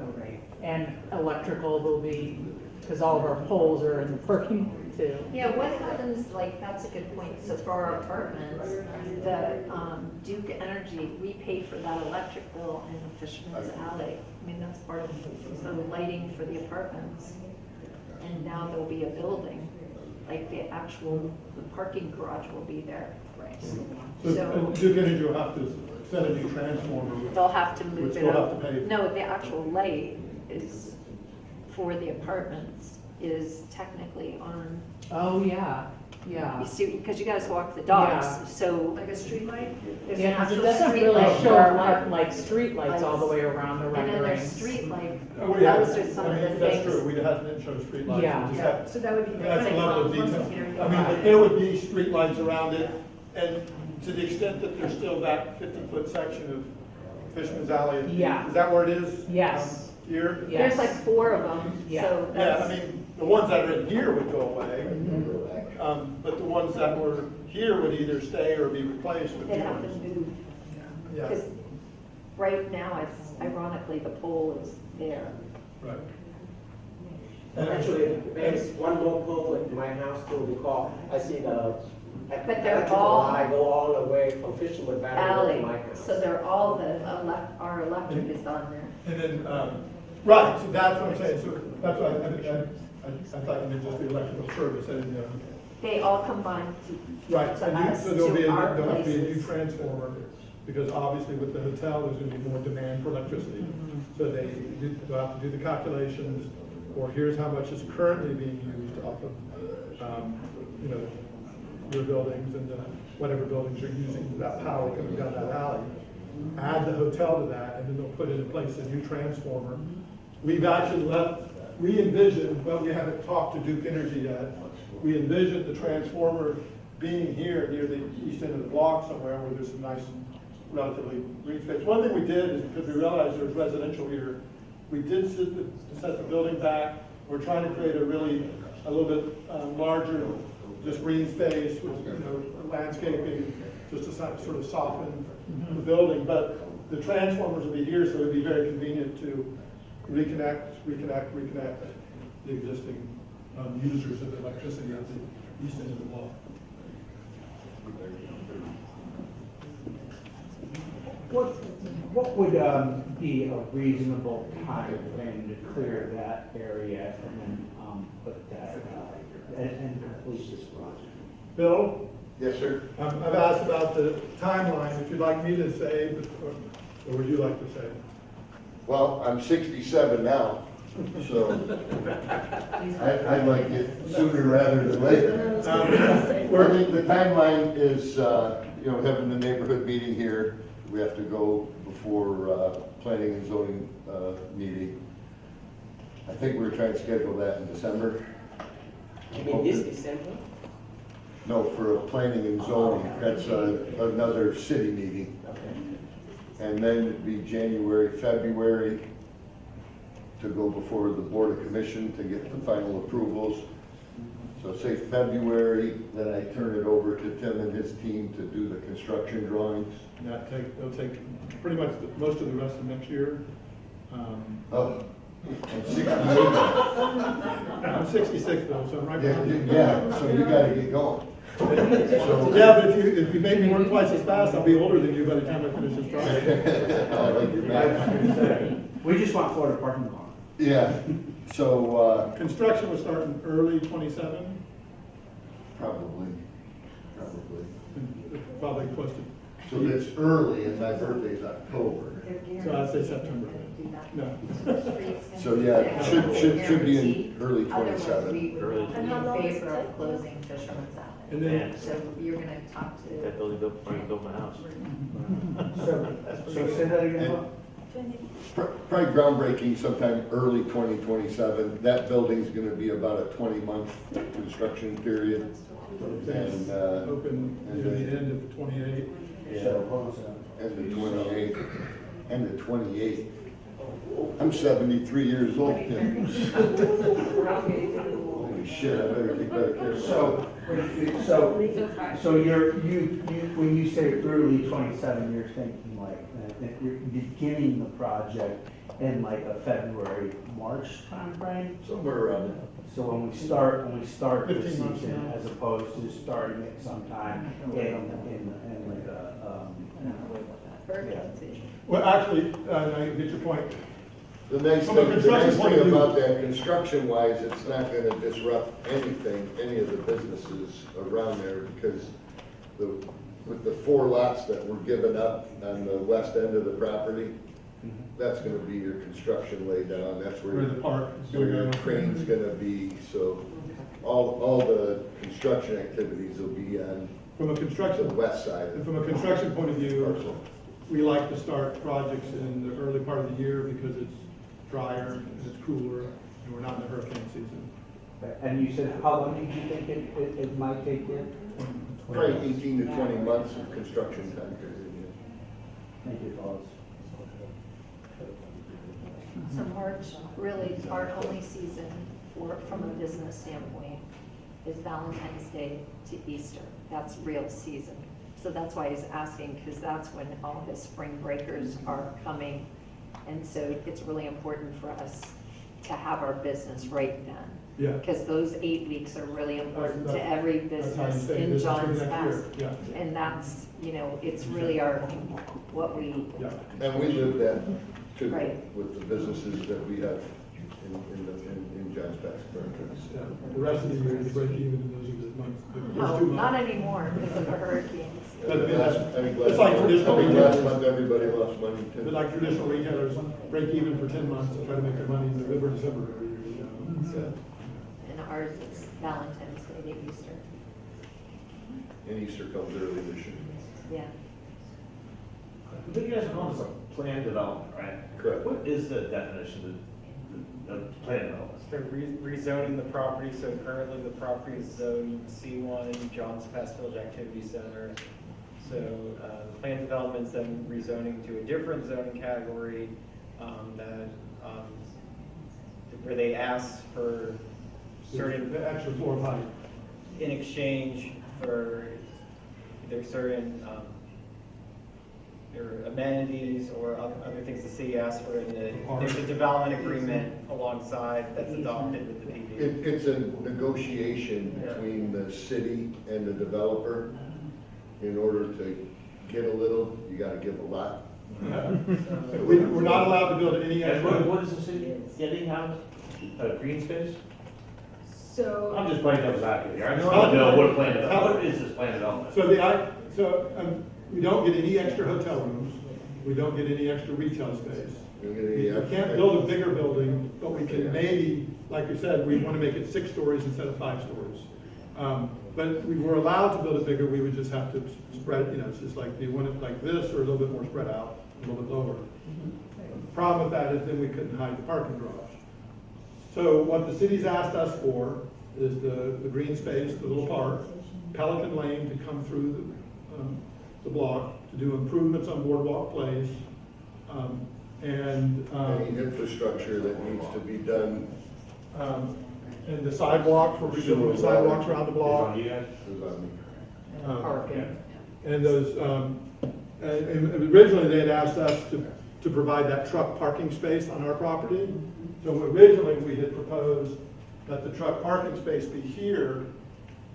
And electrical will be, because all of our poles are in the parking too. Yeah, what happens, like, that's a good point, so for our apartments, the Duke Energy, we pay for that electric bill in the Fisherman's Alley. I mean, that's part of the lighting for the apartments. And now there'll be a building, like the parking garage will be there. Right. So So Duke Energy will have to set a new transformer. they'll have to move Which it we'll up. have to pay. No, the actual light is, for the apartments, is technically on, Oh, yeah, yeah. you see, because you guys walk the dogs, Yeah. so. Like a street light? There's an Yeah, 'cause it actual doesn't street really light show for our like street lights all the way around the And then there's renderings. street light, Oh, yeah, those are some I of mean, the that's true, things. we didn't show street lights. Yeah. We just Yeah, had- so that would be. That's a level of detail. I mean, Right. there would be street lights around it, and to the extent that there's still that 50-foot section of Fishman's Alley. Yeah. Is that where it is? Yes. Here? Yeah. There's like 4 of them, Yeah. so Yeah, that's. I mean, the ones that are in here would go away, but the ones that were here would either stay or be replaced with They new have to ones. move, Yeah, because right now, it's ironically, the pole is there. right. Actually, there's one more pole at my house too, because I see the But they're electrical all- line go all the way from Fisherwood Valley to my Alley, house. so they're all our electric is on there. And then, right, so that's what I'm saying, so that's why I thought you meant just the electrical service, I didn't know. They all combine Right, to and us, so there'll be, to our there'll have to be a new places. transformer, because obviously with the hotel, there's gonna be more demand for electricity. So they'll have to do the calculations, or here's how much is currently being used off of, you know, your buildings and whatever buildings you're using, that power coming down that alley. Add the hotel to that, and then they'll put in place a new transformer. We've actually we envisioned, but we haven't talked to Duke Energy yet, we envisioned the transformer being here near the east end of the block somewhere where there's some nice, relatively green space. One thing we did is because we realized there's residential here, we did set the building back. We're trying to create a little bit larger, just green space with, you know, landscaping, just to sort of soften the building. But the transformers will be here, so it'd be very convenient to reconnect the existing users of electricity at the east end of the block. What would be a reasonable time frame to clear that area and then put that, and complete this project? Bill, Yes, sir. I've asked about the timeline, if you'd like me to say, or would you like to say? Well, I'm 67 now, so I'd like it sooner rather than later. The timeline is, you know, having the neighborhood meeting here. We have to go before planning and zoning meeting. I think we're trying to schedule that in December. You mean this December? No, for planning and zoning. That's another city meeting. Okay. And then it'd be January, February to go before the Board of Commission to get the final approvals. So say February, then I turn it over to Tim and his team to do the construction drawings. And they'll take pretty much most of the rest of next year. Oh, I'm 68. I'm 66 though, so I'm right behind you. Yeah, so you gotta get going. So, Yeah, but if you make me work twice as fast, I'll be older than you by the time I finish this project. I like your math. We just want Florida parking lot. Yeah, so, Construction will start in early '27, probably. probably close to, So it's early and my birthday's October. so I'd say September. No. So yeah, it should be in early Otherwise, 27. we would be in favor of closing Fisherman's Alley. And then, So you're gonna talk to. That building built before I built my house. So say that again, And- Bob? Probably groundbreaking sometime early 2027. That building's gonna be about a 20-month construction period. And, open near the end of '28. and the 28th, and the 28th. I'm 73 years old, Tim. Holy shit, I better take better care of myself. So when you say early '27, you're thinking like, that you're beginning the project in like a February, March timeframe? Somewhere around there. So when we start the 15 months season, now. as opposed to starting it sometime in like a, Hurricane season. Well, actually, I get your point. The nice From a thing, the construction nice point of thing view. about that, construction-wise, it's not gonna disrupt anything, any of the businesses around there, because with the 4 lots that were given up on the west end of the property, that's gonna be your construction laid down, that's Where the park is where gonna your go. crane's gonna be, so all the construction activities will be on From a the construction, west side and of from the a construction point of view, parcel. we like to start projects in the early part of the year because it's drier and it's cooler, and we're not in the hurricane season. And you said, how long did you think it might take you? Probably 18 to 20 months of construction time. Thank you, fellas. So March, really, our only season from a business standpoint is Valentine's Day to Easter. That's real season. So that's why he's asking, because that's when all his spring breakers are coming. And so it's really important for us to have our business right then. Yeah. Because those 8 weeks are really important to That's- every That's how you business stay in business for John's the next Pass. year. Yeah, And that's, it's really what we, yeah. And we live that too, Right. with the businesses that we have in John's Pass. Yeah. The rest of the year, you break even in those months. Those no, 2 not months. anymore because of the hurricanes. But It's like traditional retailers. Last month, everybody lost money. But like traditional retailers, break even for 10 months and try to make their money in November, December every year. You know? Yeah. And ours is Valentine's Day to Easter. And Easter comes early this year. Yeah. I think you guys are going to some planned development, right? Correct. What is the definition of planned development? They're rezoning the property, so currently the property is zoned C1, Johns Pass Village Activity Center. So the planned development's then rezoning to a different zoning category where they ask for certain, The extra floor of height. in exchange for either certain or amenities or other things the city asks for, there's a development agreement alongside that's adopted with the PD. It's a negotiation between the city and the developer. In order to get a little, you gotta give a lot. We're not allowed to build any And extra. what is the city getting out of green space? So. I'm just playing devil's advocate here. I just want to know what planned development, what is this planned development? So we don't get any extra hotel rooms. We don't get any extra retail space. We can't build a bigger building, but we can maybe, like you said, we want to make it 6 stories instead of 5 stories. But if we were allowed to build it bigger, we would just have to spread, it's just like, do you want it like this or a little bit more spread out, a little bit lower? The problem with that is then we couldn't hide the parking garage. So what the city's asked us for is the green space, the little park, Pelican Lane to come through the block, to do improvements on Boardwalk Place, and Any infrastructure that needs to be done and the sidewalk, for redoing the sidewalks around the Is block. on you guys? is on me. Parking. And those, and originally they had asked us to provide that truck parking space on our property. So originally we had proposed that the truck parking space be here,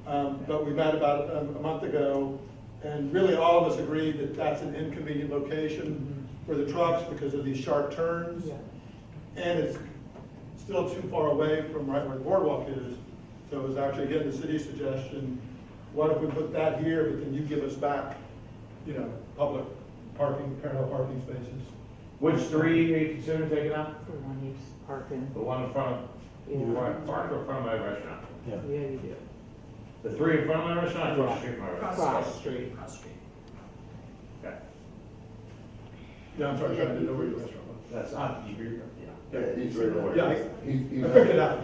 but we met about a month ago, and really all of us agreed that that's an inconvenient location for the trucks because of these sharp turns. And it's still too far away from right where the boardwalk is. So it was actually, again, the city's suggestion, what if we put that here, but then you give us back, public parking, parallel parking spaces? Which 3 are you considering taking out? For one use parking. The one in front of, Yeah. park or in front of my restaurant? Yeah, you do. The 3 in front of my restaurant, across the street from my restaurant? Cross the street. Cross the street. Okay. Yeah, I'm sorry, I didn't know where your restaurant was. That's not, Yeah, he's right there. Yeah, He's I figured it out.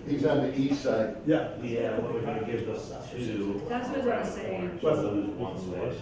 He's on the east side. Yeah. Yeah, what we're gonna give us 2. That's what I was saying. So lose 1 space.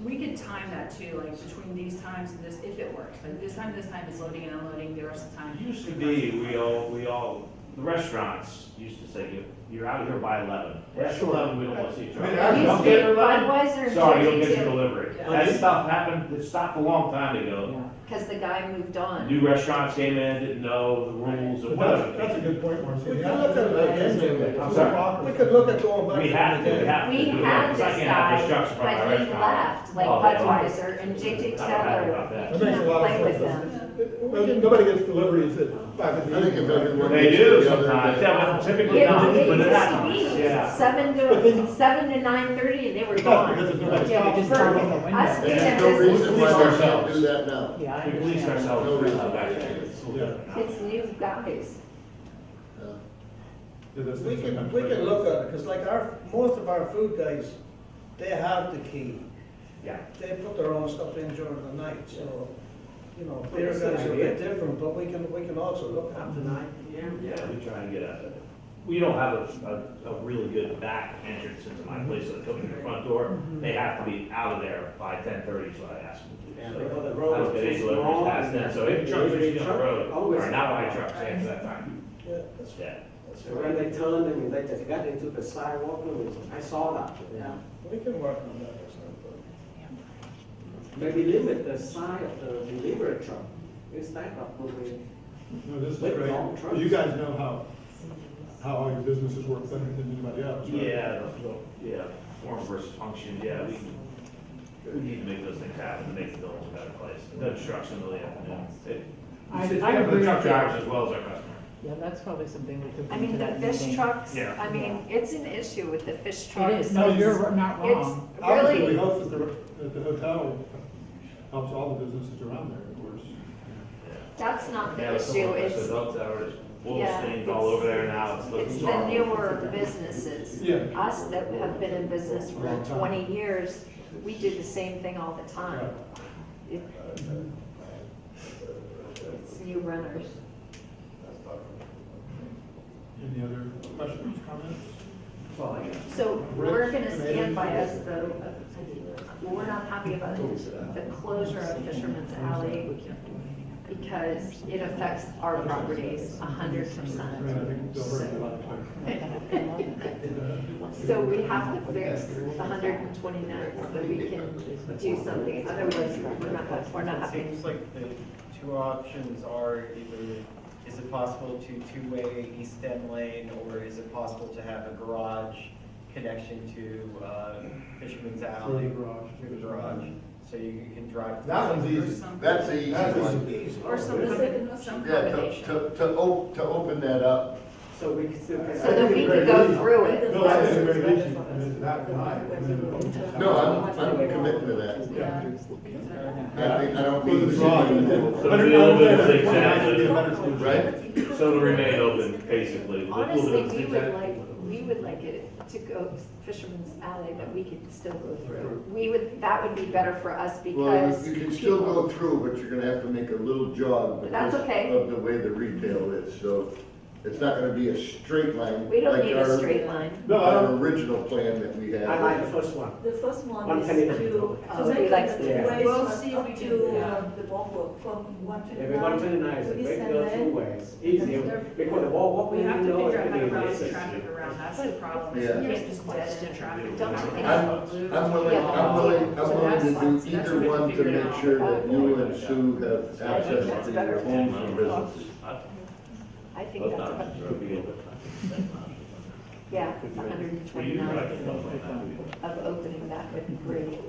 We could time that too, like between these times and this, if it works. Like this time is loading and unloading, the rest of the time. It used to be, we all, the restaurants used to say, you're out of here by 11. After 11, we don't want to see each other. I mean, actually, You I'm don't get getting- it 11? Budweiser and Sorry, you'll JJ get your too. delivery. Yeah. That stuff happened, it stopped a long time ago. Because the guy moved on. New restaurants came in, didn't know the rules or But whatever. that's a good point, Marcy. We can look at it. I'm sorry? We could look at going back. We have to do We it. had Because I this can't have guy, this trucks in front of my but he restaurant. left, like Oh, they are. Budweiser and JJ I'm not happy Taylor. about that. That makes a Can't lot of play with sense. them. Nobody gets deliveries at 5 in the I think if evening. everyone. They gets do together, sometimes, they- yeah, but typically It not, it but it used to happens, be yeah. 7 to 9:30 and they were Because gone. there's nobody Yeah, stops. we just turn on the window. Us being There's a no reason business, why we can't ourselves. do that now. Yeah, I We police understand. ourselves, No we reason. it's new guys. Yeah, those We things can, sometimes we break. can look at it, because like most of our food guys, they have the key. Yeah. They put their own stuff in during the night, so, beer guys are a bit different, but we can also look at it. Yeah, we try and get we don't have a really good back entrance into my place, so they come in the front door, they have to be out of there by 10:30, so I ask them Yeah, to. because the So road I don't get is any too deliveries small past and then, so if trucks are sitting on the road, always- or not by trucks after that time, Yeah, that's, yeah. that's So when they turned and they just got into the sidewalk, I saw that. we can work on that or something. Maybe limit the size of the delivery truck instead of moving. No, this is Big great. long trucks. You guys know how all your businesses work better than anybody else, right? Yeah, form versus function, yeah, we need to make those things happen, to make the village a better place. The construction really, I it's agree good for the truck with you. drivers as well as our customers. Yeah, that's probably something we could I bring mean, to the that fish meeting. trucks, Yeah. I mean, it's an issue with the fish It trucks. is, no, you're not It's wrong. Obviously, we really, hope that the hotel helps all the businesses around there, of course. that's not Yeah, the but issue, someone it's, said, "Oh, there's wool yeah, stains all over there now, it's looking it's the horrible." newer businesses. Yeah. Us that have been in business for Long time. 20 years, we do the same thing all the time. It- It's new runners. Any other questions, comments? So we're gonna stand by us though, we're not happy about the closure of Fisherman's Alley because it affects our properties 100%. I mean, I think they'll hurt a lot of So we have to fix the 129 so we can do something, otherwise we're not It happy. seems like the two options are either, is it possible to two-way East End Lane, or is it possible to have a garage connection to Fisherman's Alley? Through the garage, so you can drive. That one's easy. That's the easy That's one. easy. Or some Yeah, combination. to open that up. So we can still. So that we can go through it. No, I think it's very easy, and it's that tonight. No, I'm committing to that. Yeah. I don't With mean. the garage. So there's a little bit of zigzag, Better solution. Right? so it'll remain open, basically. with a little Honestly, bit of we zigzag. would like it to go Fisherman's Alley that we could still go through. That would be better for us Well, because. you can still people- go through, but you're gonna have to make a little jog. That's because okay. Of the way the retail is, so it's not gonna be a straight line. We don't like need a our- straight line. No, I Our don't, original plan that we had. I like the first one. The first one One is penny. to Oh, he likes the- Yeah. we'll see if up we can- to yeah. the walkway from 129. Every 129 is a great go two ways, easier, because the wall, We have to know, figure out how to everything route is. traffic around, that's the problem, is Yeah. you can't just dead end traffic. Don't you think? I'm willing to do either one to make sure that you and Sue have access to your homes and businesses. I think Both that's options about, are being- yeah, 129 of opening that would be great.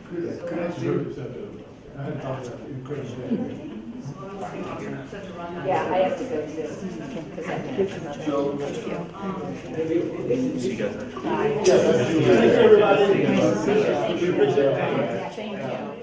Could I see? I hadn't thought of that. You could have- Yeah, I have to go too, because I can't do much. So- Thank you. Yeah, that's- Thanks, everybody. Nice to see you. We appreciate it. Thank you.